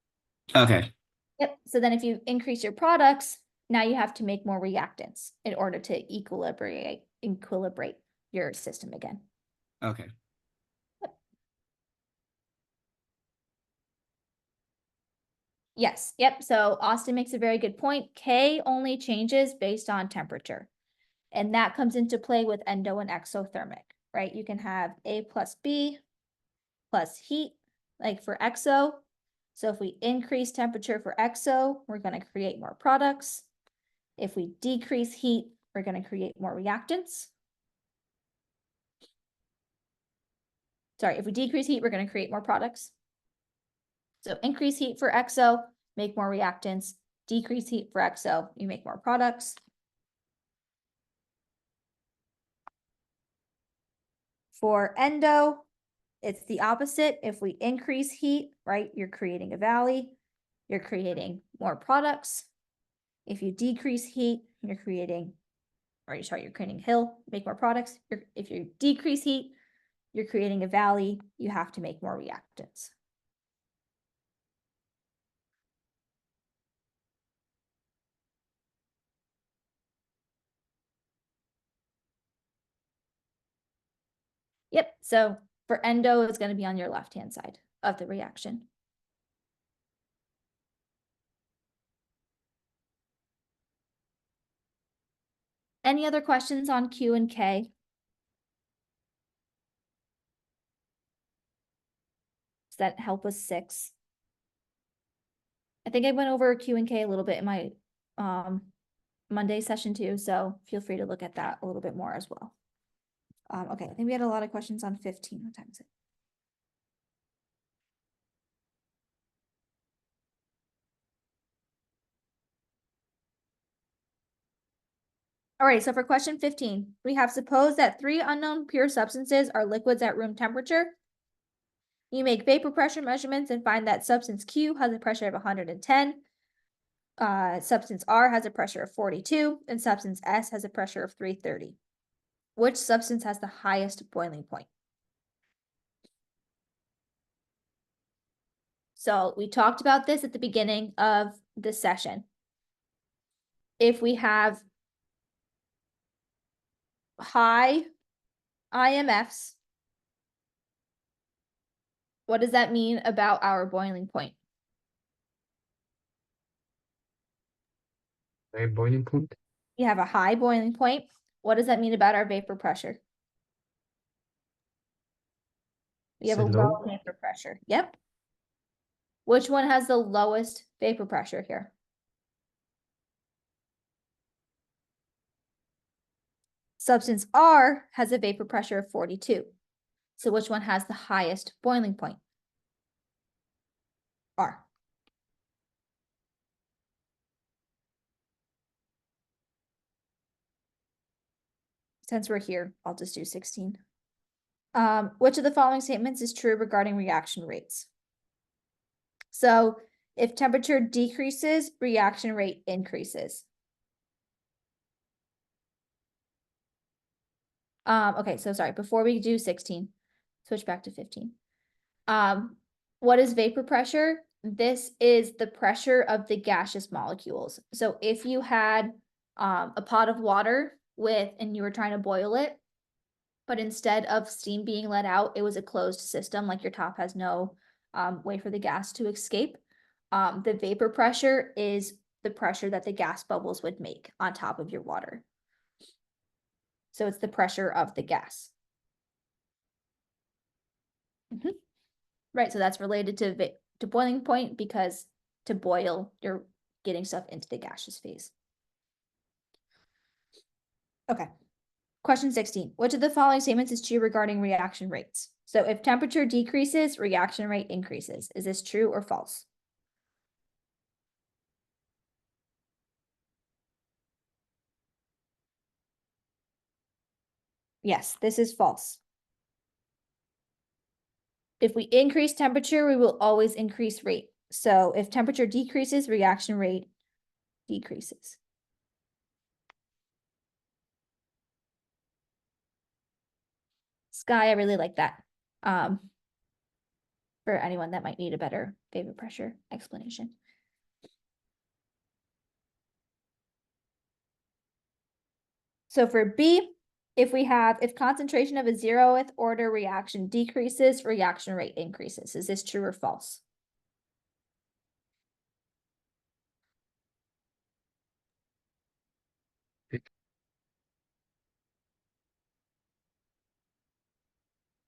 Okay. Yep, so then if you increase your products, now you have to make more reactants in order to equilibrate your system again. Okay. Yes, yep, so Austin makes a very good point. K only changes based on temperature. And that comes into play with endo and exothermic, right? You can have A plus B plus heat, like for exo. So if we increase temperature for exo, we're going to create more products. If we decrease heat, we're going to create more reactants. Sorry, if we decrease heat, we're going to create more products. So increase heat for exo, make more reactants. Decrease heat for exo, you make more products. For endo, it's the opposite. If we increase heat, right, you're creating a valley, you're creating more products. If you decrease heat, you're creating, or sorry, you're creating a hill, make more products. If you decrease heat, you're creating a valley, you have to make more reactants. Yep, so for endo, it's going to be on your left-hand side of the reaction. Any other questions on Q and K? Does that help with 6? I think I went over Q and K a little bit in my Monday session too, so feel free to look at that a little bit more as well. Okay, I think we had a lot of questions on 15. What time is it? All right, so for question 15, we have supposed that 3 unknown pure substances are liquids at room temperature. You make vapor pressure measurements and find that substance Q has a pressure of 110. Substance R has a pressure of 42, and substance S has a pressure of 330. Which substance has the highest boiling point? So we talked about this at the beginning of the session. If we have high IMFs, what does that mean about our boiling point? High boiling point. We have a high boiling point. What does that mean about our vapor pressure? We have a Say low low. vapor pressure. Yep. Which one has the lowest vapor pressure here? Substance R has a vapor pressure of 42. So which one has the highest boiling point? R. Since we're here, I'll just do 16. Which of the following statements is true regarding reaction rates? So if temperature decreases, reaction rate increases. Okay, so sorry, before we do 16, switch back to 15. What is vapor pressure? This is the pressure of the gaseous molecules. So if you had a pot of water and you were trying to boil it, but instead of steam being let out, it was a closed system, like your top has no way for the gas to escape. The vapor pressure is the pressure that the gas bubbles would make on top of your water. So it's the pressure of the gas. Right, so that's related to boiling point, because to boil, you're getting stuff into the gaseous phase. Okay. Question 16. Which of the following statements is true regarding reaction rates? So if temperature decreases, reaction rate increases. Is this true or false? Yes, this is false. If we increase temperature, we will always increase rate. So if temperature decreases, reaction rate decreases. Sky, I really like that. For anyone that might need a better vapor pressure explanation. So for B, if concentration of a 0th order reaction decreases, reaction rate increases. Is this true or false?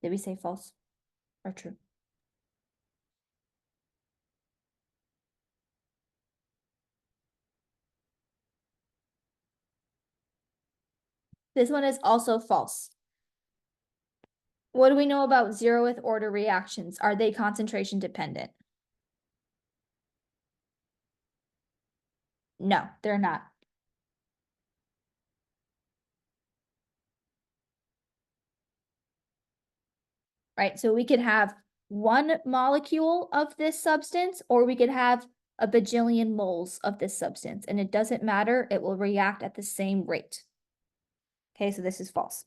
Did we say false or true? This one is also false. What do we know about 0th order reactions? Are they concentration dependent? No, they're not. Right, so we could have one molecule of this substance, or we could have a bajillion moles of this substance, and it doesn't matter, it will react at the same rate. Okay, so this is false.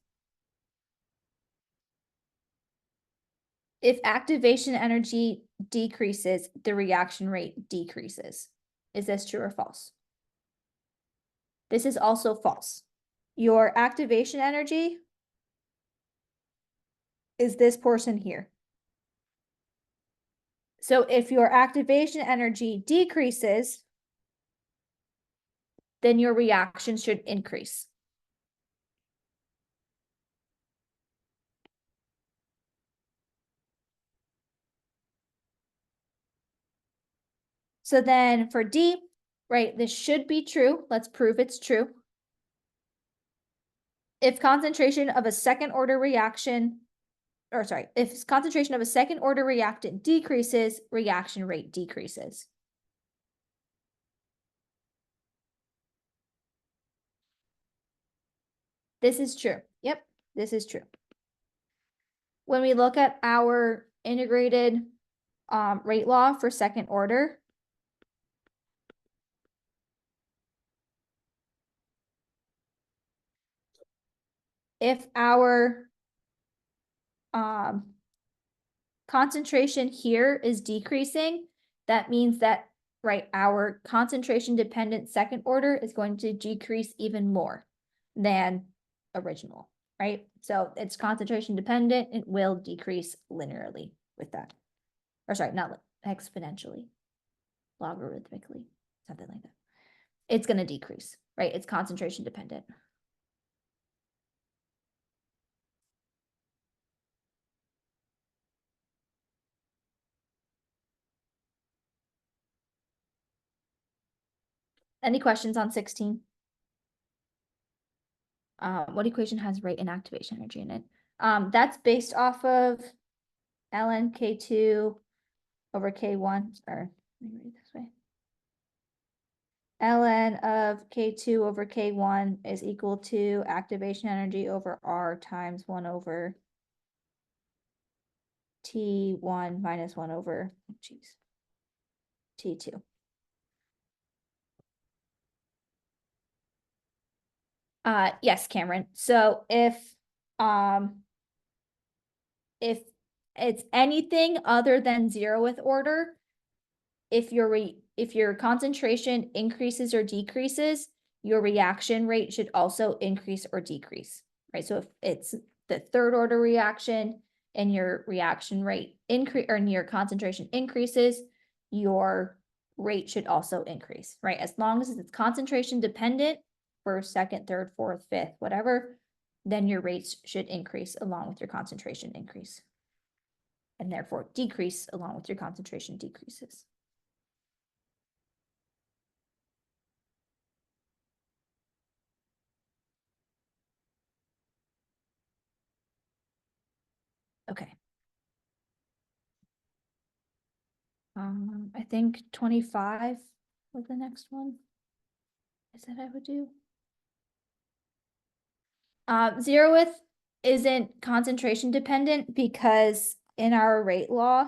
If activation energy decreases, the reaction rate decreases. Is this true or false? This is also false. Your activation energy is this portion here. So if your activation energy decreases, then your reaction should increase. So then for D, right, this should be true. Let's prove it's true. If concentration of a second order reaction, or sorry, if concentration of a second order reactant decreases, reaction rate decreases. This is true. Yep, this is true. When we look at our integrated rate law for second order, if our concentration here is decreasing, that means that, right, our concentration dependent second order is going to decrease even more than original, right? So it's concentration dependent, it will decrease linearly with that. Or sorry, not exponentially, logarithmically, something like that. It's going to decrease, right? It's concentration dependent. Any questions on 16? What equation has rate and activation energy in it? That's based off of ln K2 over K1, or let me read it this way. ln of K2 over K1 is equal to activation energy over R times 1 over T1 minus 1 over, T2. Yes, Cameron. So if it's anything other than 0th order, if your concentration increases or decreases, your reaction rate should also increase or decrease, right? So if it's the third order reaction and your reaction rate increase, or your concentration increases, your rate should also increase, right? As long as it's concentration dependent for second, third, fourth, fifth, whatever, then your rates should increase along with your concentration increase. And therefore decrease along with your concentration decreases. Okay. I think 25 was the next one. Is that I would do? 0th isn't concentration dependent because in our rate law,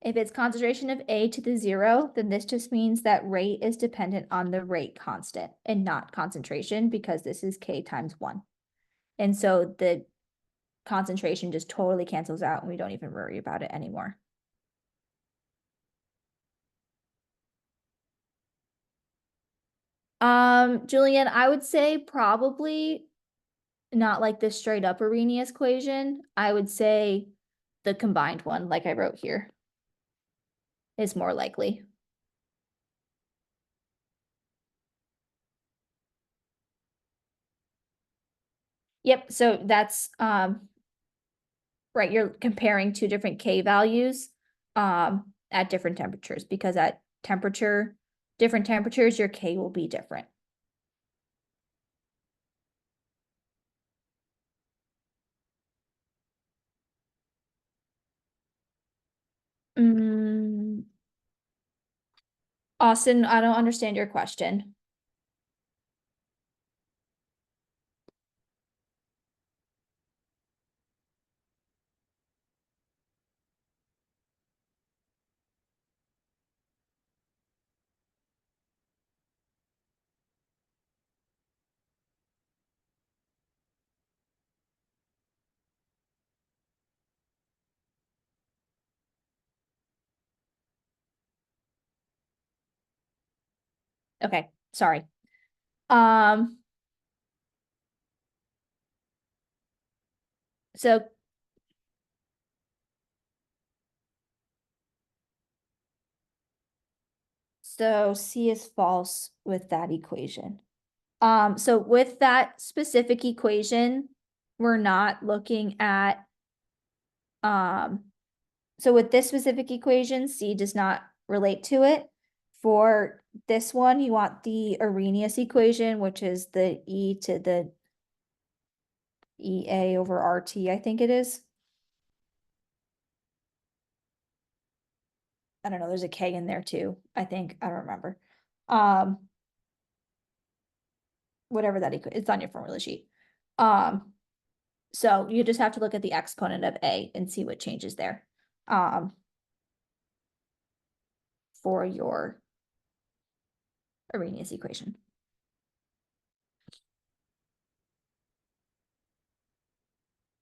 If it's concentration of A to the 0, then this just means that rate is dependent on the rate constant and not concentration, because this is K times 1. And so the concentration just totally cancels out and we don't even worry about it anymore. Julian, I would say probably not like the straight up Arrhenius equation. I would say the combined one, like I wrote here, is more likely. Yep, so that's right, you're comparing two different K values at different temperatures, because at different temperatures, your K will be different. Austin, I don't understand your question. Okay, sorry. So C is false with that equation. So with that specific equation, we're not looking at, so with this specific equation, C does not relate to it. For this one, you want the Arrhenius equation, which is the E to the EA over RT, I think it is. I don't know, there's a K in there too, I think, I don't remember. Whatever that it's on your formula sheet. So you just have to look at the exponent of A and see what changes there. For your Arrhenius equation.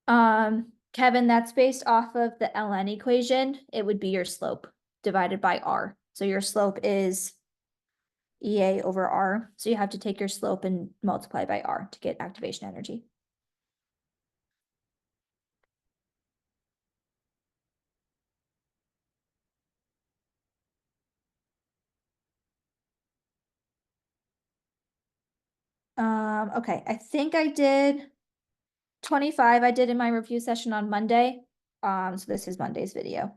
Kevin, that's based off of the ln equation. It would be your slope divided by R. So your slope is EA over R. So you have to take your slope and multiply by R to get activation energy. Okay, I think I did 25 I did in my review session on Monday. So this is Monday's video.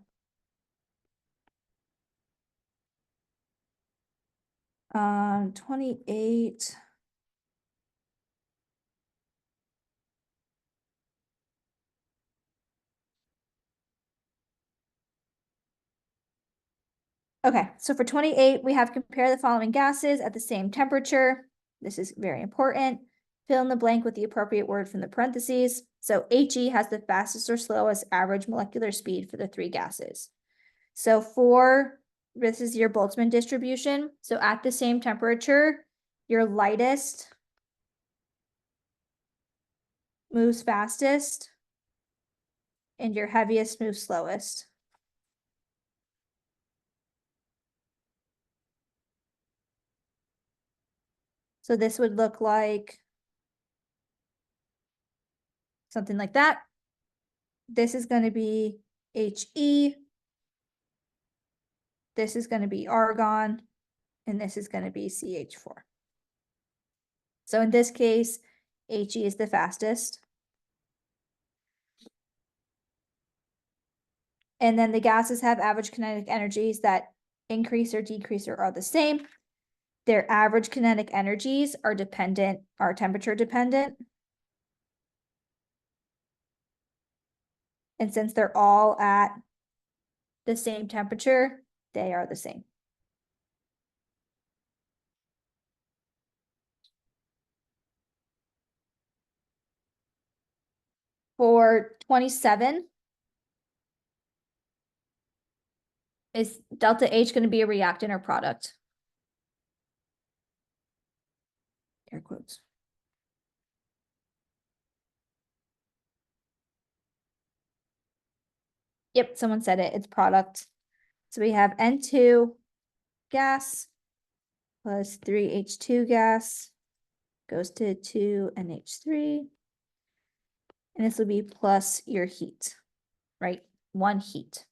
28. Okay, so for 28, we have compare the following gases at the same temperature. This is very important. Fill in the blank with the appropriate word from the parentheses. So HE has the fastest or slowest average molecular speed for the three gases. So this is your Boltzmann distribution. So at the same temperature, your lightest moves fastest and your heaviest moves slowest. So this would look like something like that. This is going to be HE. This is going to be argon, and this is going to be CH4. So in this case, HE is the fastest. And then the gases have average kinetic energies that increase or decrease or are the same. Their average kinetic energies are temperature dependent. And since they're all at the same temperature, they are the same. For 27, Is delta H going to be a reactant or product? Air quotes. Yep, someone said it. It's product. So we have N2 gas plus 3H2 gas goes to 2NH3. And this will be plus your heat, right? One heat.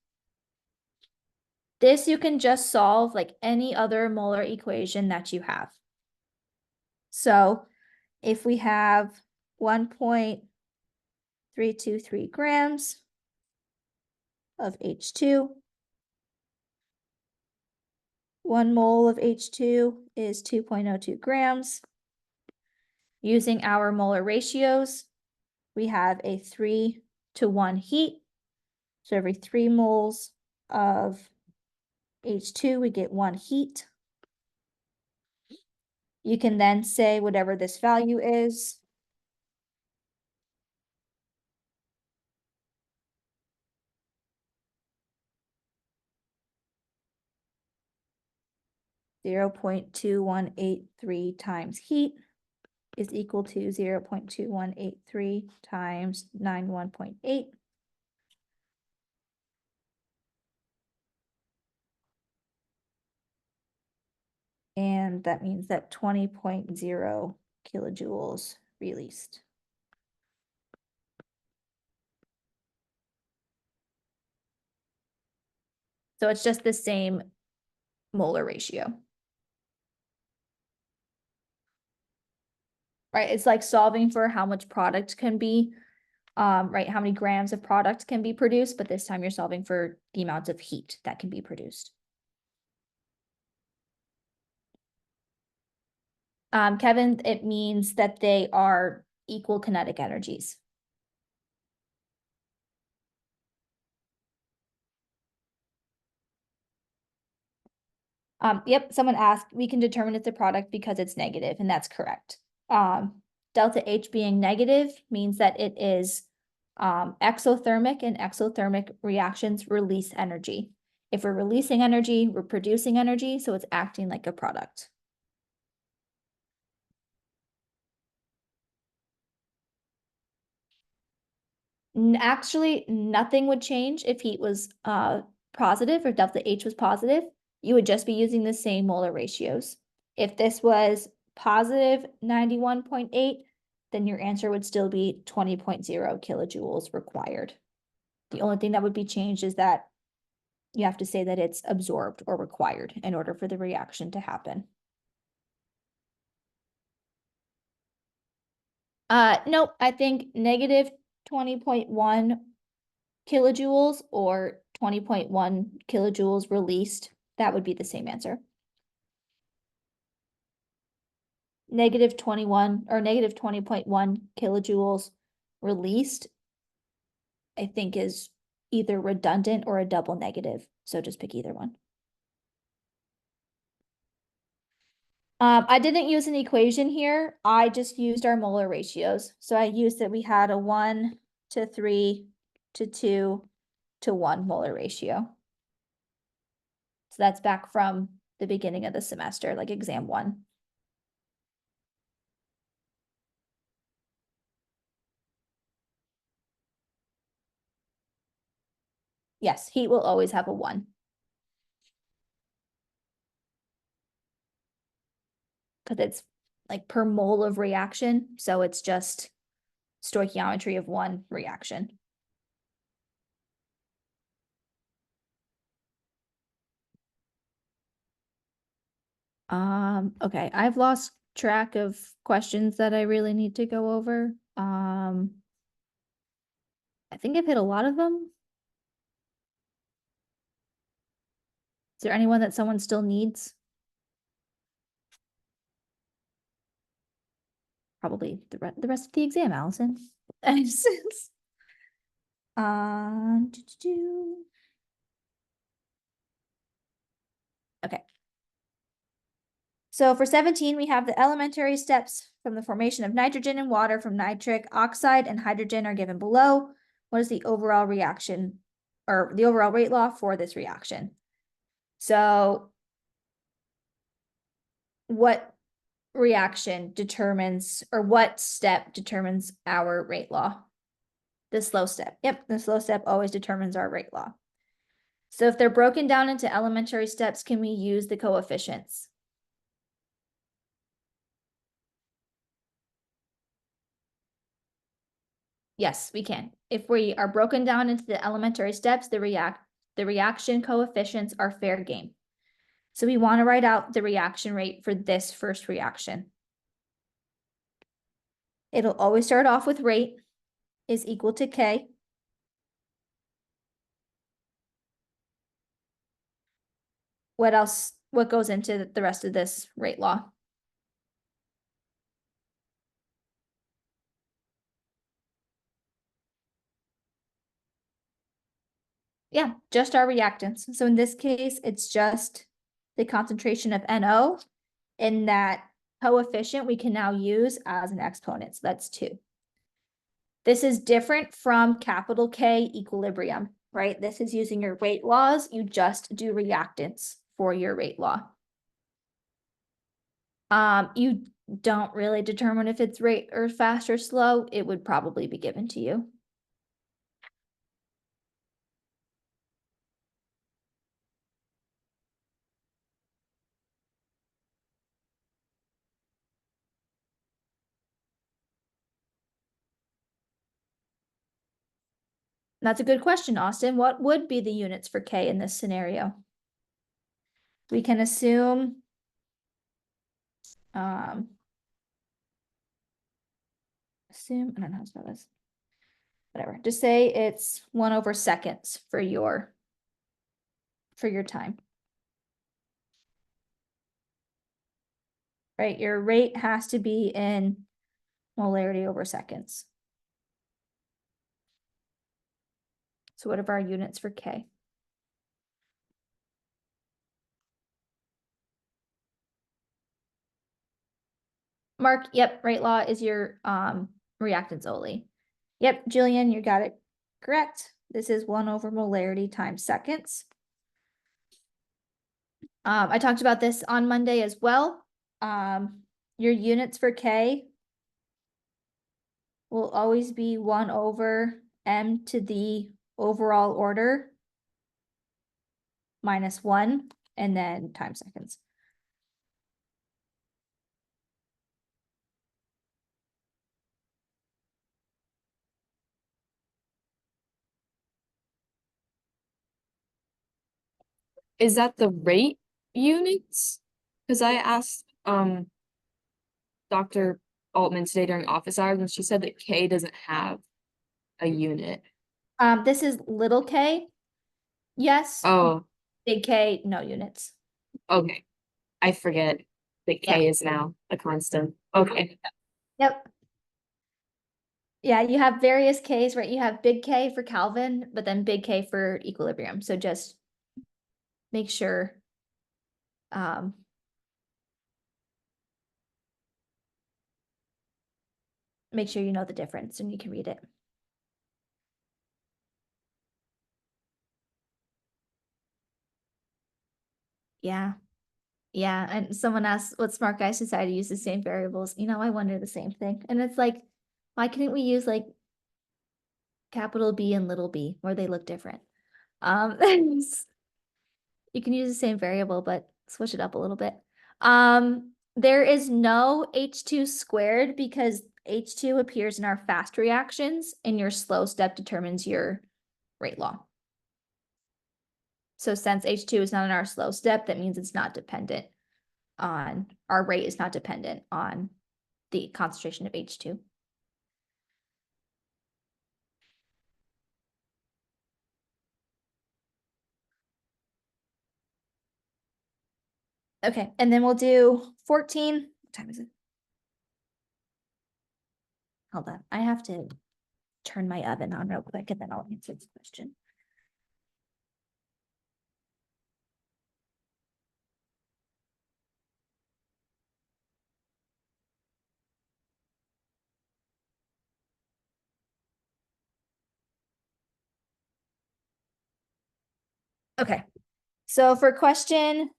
This you can just solve like any other molar equation that you have. So if we have 1.323 grams of H2, 1 mole of H2 is 2.02 grams. Using our molar ratios, we have a 3-to-1 heat. So every 3 moles of H2, we get 1 heat. You can then say whatever this value is. (0.2183 times heat is equal to 0.2183 times 91.8. And that means that 20.0 kilojoules released. So it's just the same molar ratio. Right, it's like solving for how much product can be, right, how many grams of product can be produced, but this time you're solving for the amount of heat that can be produced. Kevin, it means that they are equal kinetic energies. Yep, someone asked, we can determine it's a product because it's negative, and that's correct. Delta H being negative means that it is exothermic, and exothermic reactions release energy. If we're releasing energy, we're producing energy, so it's acting like a product. Actually, nothing would change if heat was positive or delta H was positive. You would just be using the same molar ratios. If this was positive 91.8, then your answer would still be 20.0 kilojoules required. The only thing that would be changed is that you have to say that it's absorbed or required in order for the reaction to happen. Nope, I think negative 20.1 kilojoules or 20.1 kilojoules released, that would be the same answer. Negative 21 or negative 20.1 kilojoules released, I think is either redundant or a double negative. So just pick either one. I didn't use an equation here. I just used our molar ratios. So I used that we had a 1-to-3 to 2 to 1 molar ratio. So that's back from the beginning of the semester, like exam 1. Yes, heat will always have a 1. Because it's like per mole of reaction, so it's just stoichiometry of 1 reaction. Okay, I've lost track of questions that I really need to go over. I think I've hit a lot of them. Is there anyone that someone still needs? Probably the rest of the exam, Allison. Okay. So for 17, we have the elementary steps from the formation of nitrogen and water from nitric oxide and hydrogen are given below. What is the overall reaction or the overall rate law for this reaction? So what reaction determines, or what step determines our rate law? The slow step. Yep, the slow step always determines our rate law. So if they're broken down into elementary steps, can we use the coefficients? Yes, we can. If we are broken down into the elementary steps, the reaction coefficients are fair game. So we want to write out the reaction rate for this first reaction. It'll always start off with rate is equal to K. What else? What goes into the rest of this rate law? Yeah, just our reactants. So in this case, it's just the concentration of NO, and that coefficient we can now use as an exponent. So that's 2. This is different from capital K equilibrium, right? This is using your rate laws. You just do reactants for your rate law. You don't really determine if it's rate or fast or slow. It would probably be given to you. That's a good question, Austin. What would be the units for K in this scenario? We can assume I don't know how to spell this. Whatever. Just say it's 1/seconds for your time. Right? Your rate has to be in molarity over seconds. So what are our units for K? Mark, yep, rate law is your reactants only. Yep, Jillian, you got it correct. This is 1/molarity times seconds. I talked about this on Monday as well. Your units for K will always be 1/m to the overall order minus 1, and then times seconds. Is that the rate units? Because I asked Dr. Altman today during office hours, and she said that K doesn't have a unit. This is little k. Yes. Oh, Big K, no units. okay. I forget that K is now a constant. Okay. Yep. Yeah, you have various Ks, right? You have big K for Kelvin, but then big K for equilibrium. So just make sure you know the difference and you can read it. Yeah. Yeah. And someone asked what smart guy society use the same variables. You know, I wonder the same thing. And it's like, why couldn't we use like capital B and little b where they look different? You can use the same variable, but switch it up a little bit. There is no H2 squared because H2 appears in our fast reactions and your slow step determines your rate law. So since H2 is not in our slow step, that means it's not dependent on, our rate is not dependent on the concentration of H2. Okay, and then we'll do 14. What time is it? Hold on, I have to turn my oven on real quick and then I'll answer this question. Okay, So for question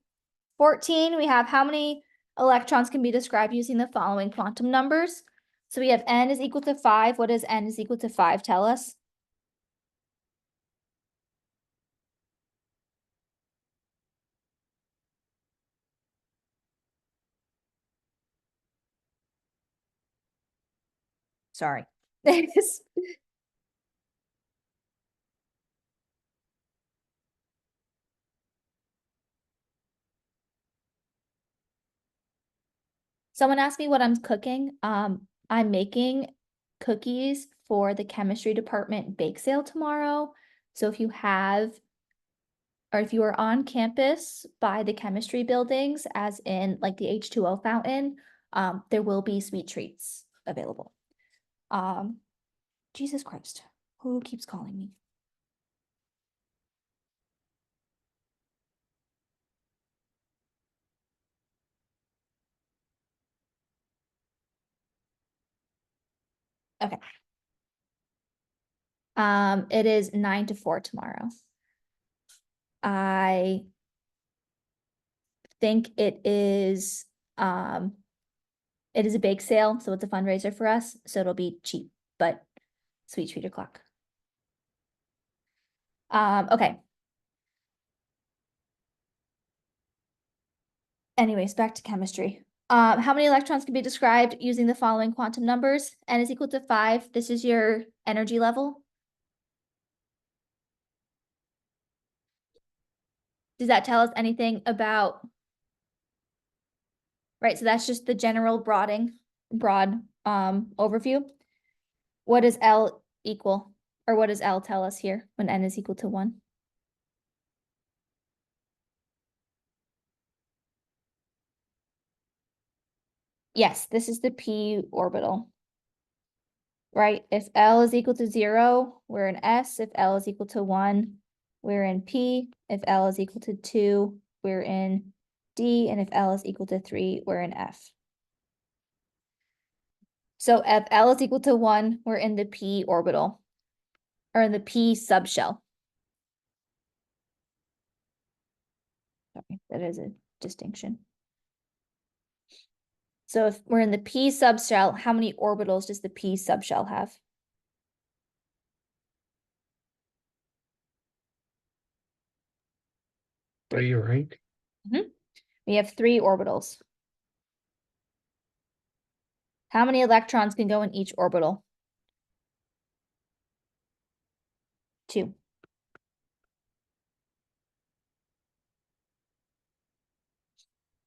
14, we have how many electrons can be described using the following quantum numbers? So we have n is equal to 5. What does n is equal to 5 tell us? Sorry. Someone asked me what I'm cooking. I'm making cookies for the chemistry department bake sale tomorrow. So if you have, or if you are on campus by the chemistry buildings, as in like the H2O fountain, there will be sweet treats available. Jesus Christ, who keeps calling me? Okay. It is 9 to 4 tomorrow. I think it is a bake sale, so it's a fundraiser for us, so it'll be cheap, but sweet treat o'clock. Okay. Anyways, back to chemistry. How many electrons can be described using the following quantum numbers? N is equal to 5. This is your energy level. Does that tell us anything about? Right, so that's just the general broad overview. What does L equal? Or what does L tell us here when N is equal to 1? Yes, this is the p orbital. Right, if L is equal to 0, we're in S. If L is equal to 1, we're in P. If L is equal to 2, we're in D. And if L is equal to 3, we're in F. So if L is equal to 1, we're in the p orbital, or in the p subshell. Sorry, that is a distinction. So if we're in the p subshell, how many orbitals does the p subshell have? Are you right? We have 3 orbitals. How many electrons can go in each orbital? 2.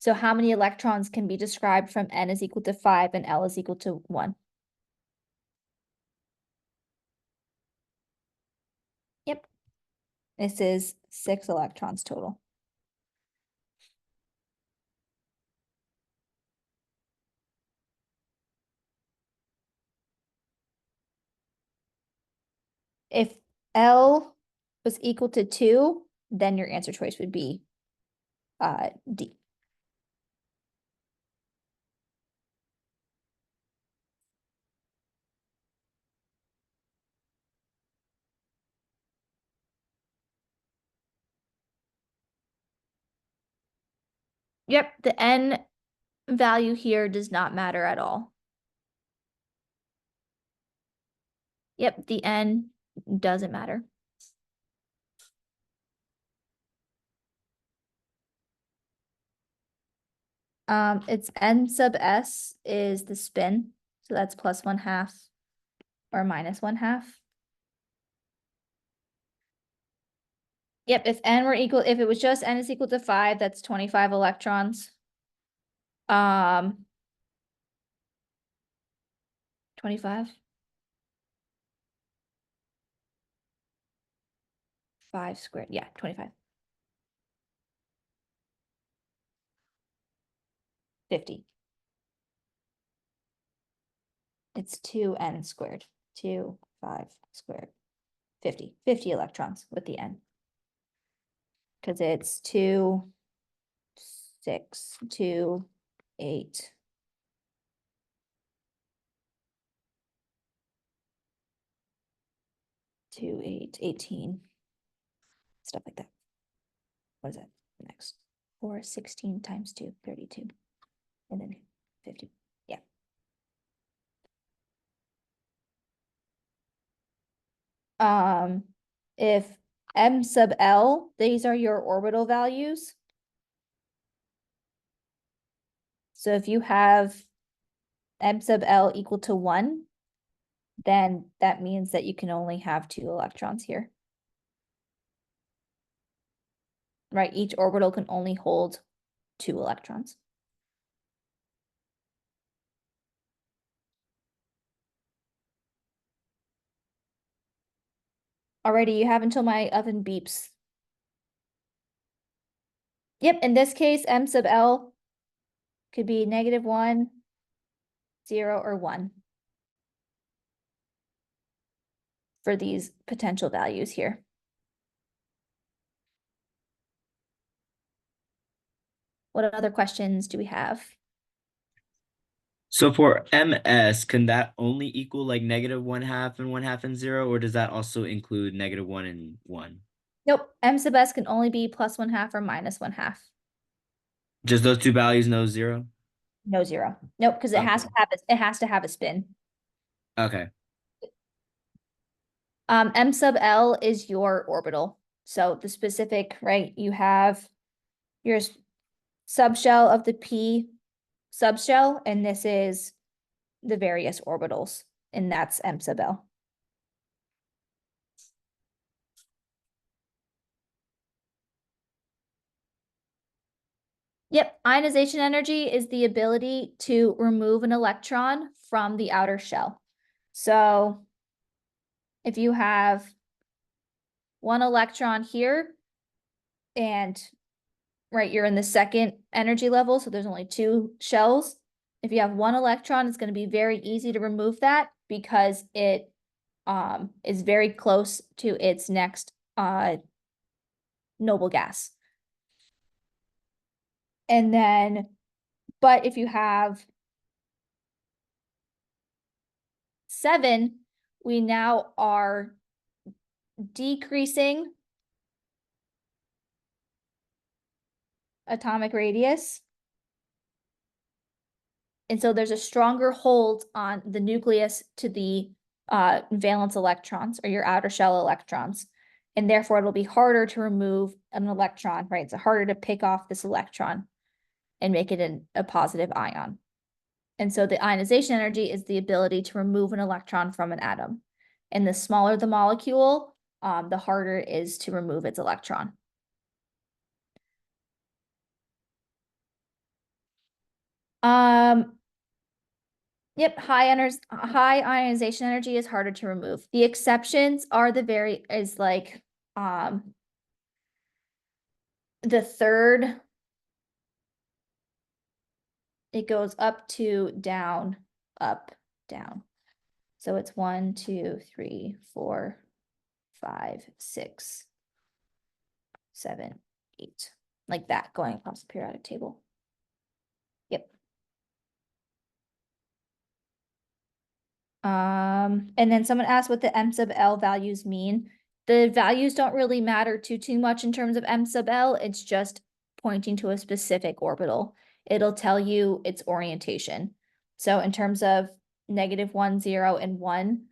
So how many electrons can be described from n is equal to 5 and L is equal to 1? Yep. This is 6 electrons total. If L was equal to 2, then your answer choice would be D. Yep, the n value here does not matter at all. Yep, the n doesn't matter. It's n sub s is the spin, so that's plus 1/2 or minus 1/2. Yep, if n were equal, if it was just n is equal to 5, that's 25 electrons. 25. 5 squared, yeah, 25. 50. It's 2n squared, 2, 5 squared, 50. 50 electrons with the n. Because it's 2, 6, 2, 8. Two, 8, 18. Stuff like that. What is it? next? 4, 16 times 2, 32. And then 50, yeah. If M sub L, these are your orbital values. So if you have M sub L equal to 1, then that means that you can only have 2 electrons here. Right, each orbital can only hold 2 electrons. Alrighty, you have until my oven beeps. Yep, in this case, M sub L could be -1, 0, or 1 for these potential values here. What other questions do we have? So for MS, can that only equal like -1/2 and 1/2 and 0, or does that also include -1 and 1? Nope, M sub S can only be +1/2 or -1/2. Just those two values, no 0? No 0. Nope, because it has to have it has to have a spin. Okay. M sub L is your orbital. So the specific, right, you have your subshell of the P subshell, and this is the various orbitals, and that's M sub L. Yep, ionization energy is the ability to remove an electron from the outer shell. So if you have 1 electron here, and right, you're in the second energy level, so there's only 2 shells. If you have 1 electron, it's going to be very easy to remove that because it is very close to its next noble gas. And then, but if you have 7, we now are decreasing atomic radius. And so there's a stronger hold on the nucleus to the valence electrons or your outer shell electrons. And therefore it'll be harder to remove an electron, right? It's harder to pick off this electron and make it a positive ion. And so the ionization energy is the ability to remove an electron from an atom. And the smaller the molecule, the harder it is to remove its electron. Yep, high ionization energy is harder to remove. The exceptions are the the third, it goes up to down, up, down. So it's 1, 2, 3, 4, 5, 6, 7, 8, like that going across the periodic table. Yep. And then someone asked what the M sub L values mean. The values don't really matter too much in terms of M sub L. It's just pointing to a specific orbital. It'll tell you its orientation. So in terms of -1, 0, and 1,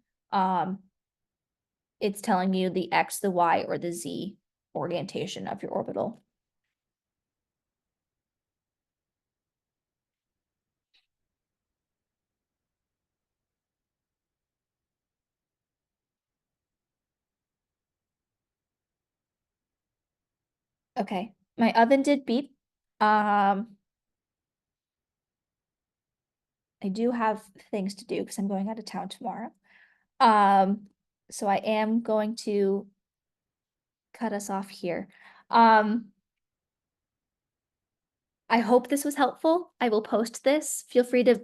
it's telling you the X, the Y, or the Z orientation of your orbital. Okay, my oven did beep. I do have things to do because I'm going out of town tomorrow. So I am going to cut us off here. I hope this was helpful. I will post this. Feel free to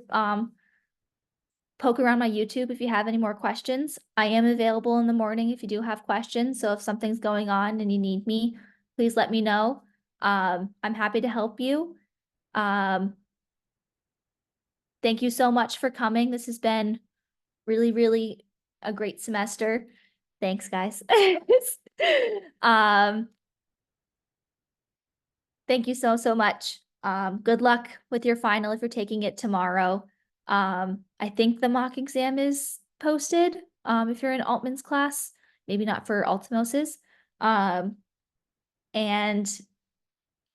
poke around my YouTube if you have any more questions. I am available in the morning if you do have questions. So if something's going on and you need me, please let me know. I'm happy to help you. Thank you so much for coming. This has been really a great semester. Thanks, guys. Thank you so, so much. Good luck with your final if you're taking it tomorrow. I think the mock exam is posted, if you're in Altman's class, maybe not for Altamos's. And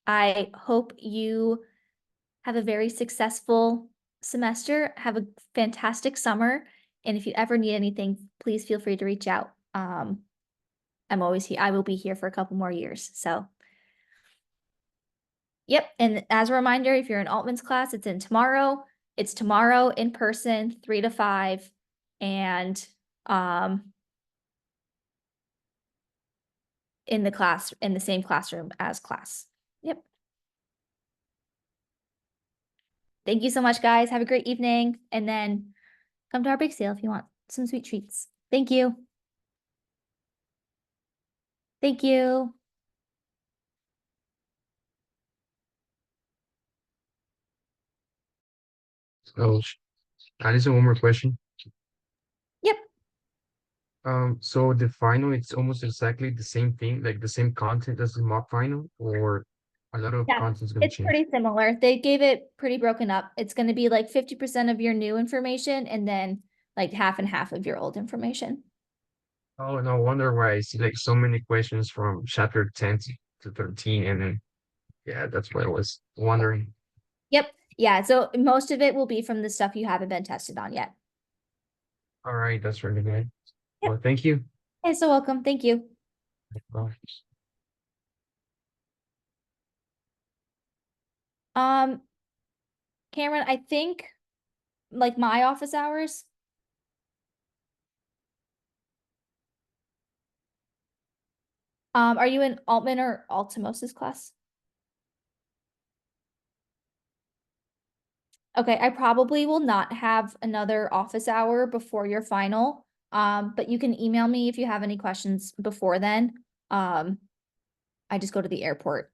I hope you have a very successful semester, have a fantastic summer. And if you ever need anything, please feel free to reach out. I'm always here. I will be here for a couple more years. So, yep. And as a reminder, if you're in Altman's class, it's tomorrow in person, 3 to 5. And in the same classroom as class. Yep. Thank you so much, guys. Have a great evening. And then come to our bake sale if you want some sweet treats. Thank you. Thank you. So, Alison, one more question. Yep. So the final, it's almost exactly the same thing, like the same content as the mock final, or a lot of Yeah, content's gonna it's change? pretty similar. They gave it pretty broken up. It's going to be like 50% of your new information and then like half and half of your old information. Oh, no wonder why I see like so many questions from chapter 10 to 13, and then yeah, that's what I was wondering. Yep. Yeah. So most of it will be from the stuff you haven't been tested on yet. All right, that's really good. Yep. Well, thank you. Hey, so welcome. Thank you. Bye. Um, Cameron, I think like my office hours. Are you in Altman or Altamos's class? Okay, I probably will not have another office hour before your final. But you can email me if you have any questions before then. I just go to the airport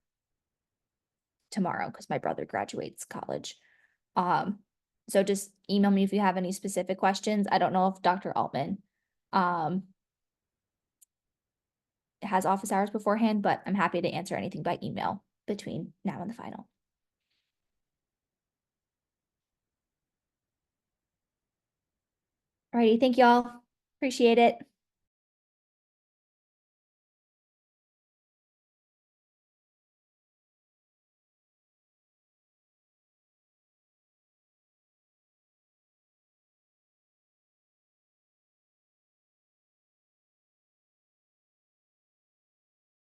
tomorrow because my brother graduates college. So just email me if you have any specific questions. I don't know if Dr. Altman has office hours beforehand, but I'm happy to answer anything by email between now and the final. Alrighty, thank y'all. Appreciate it.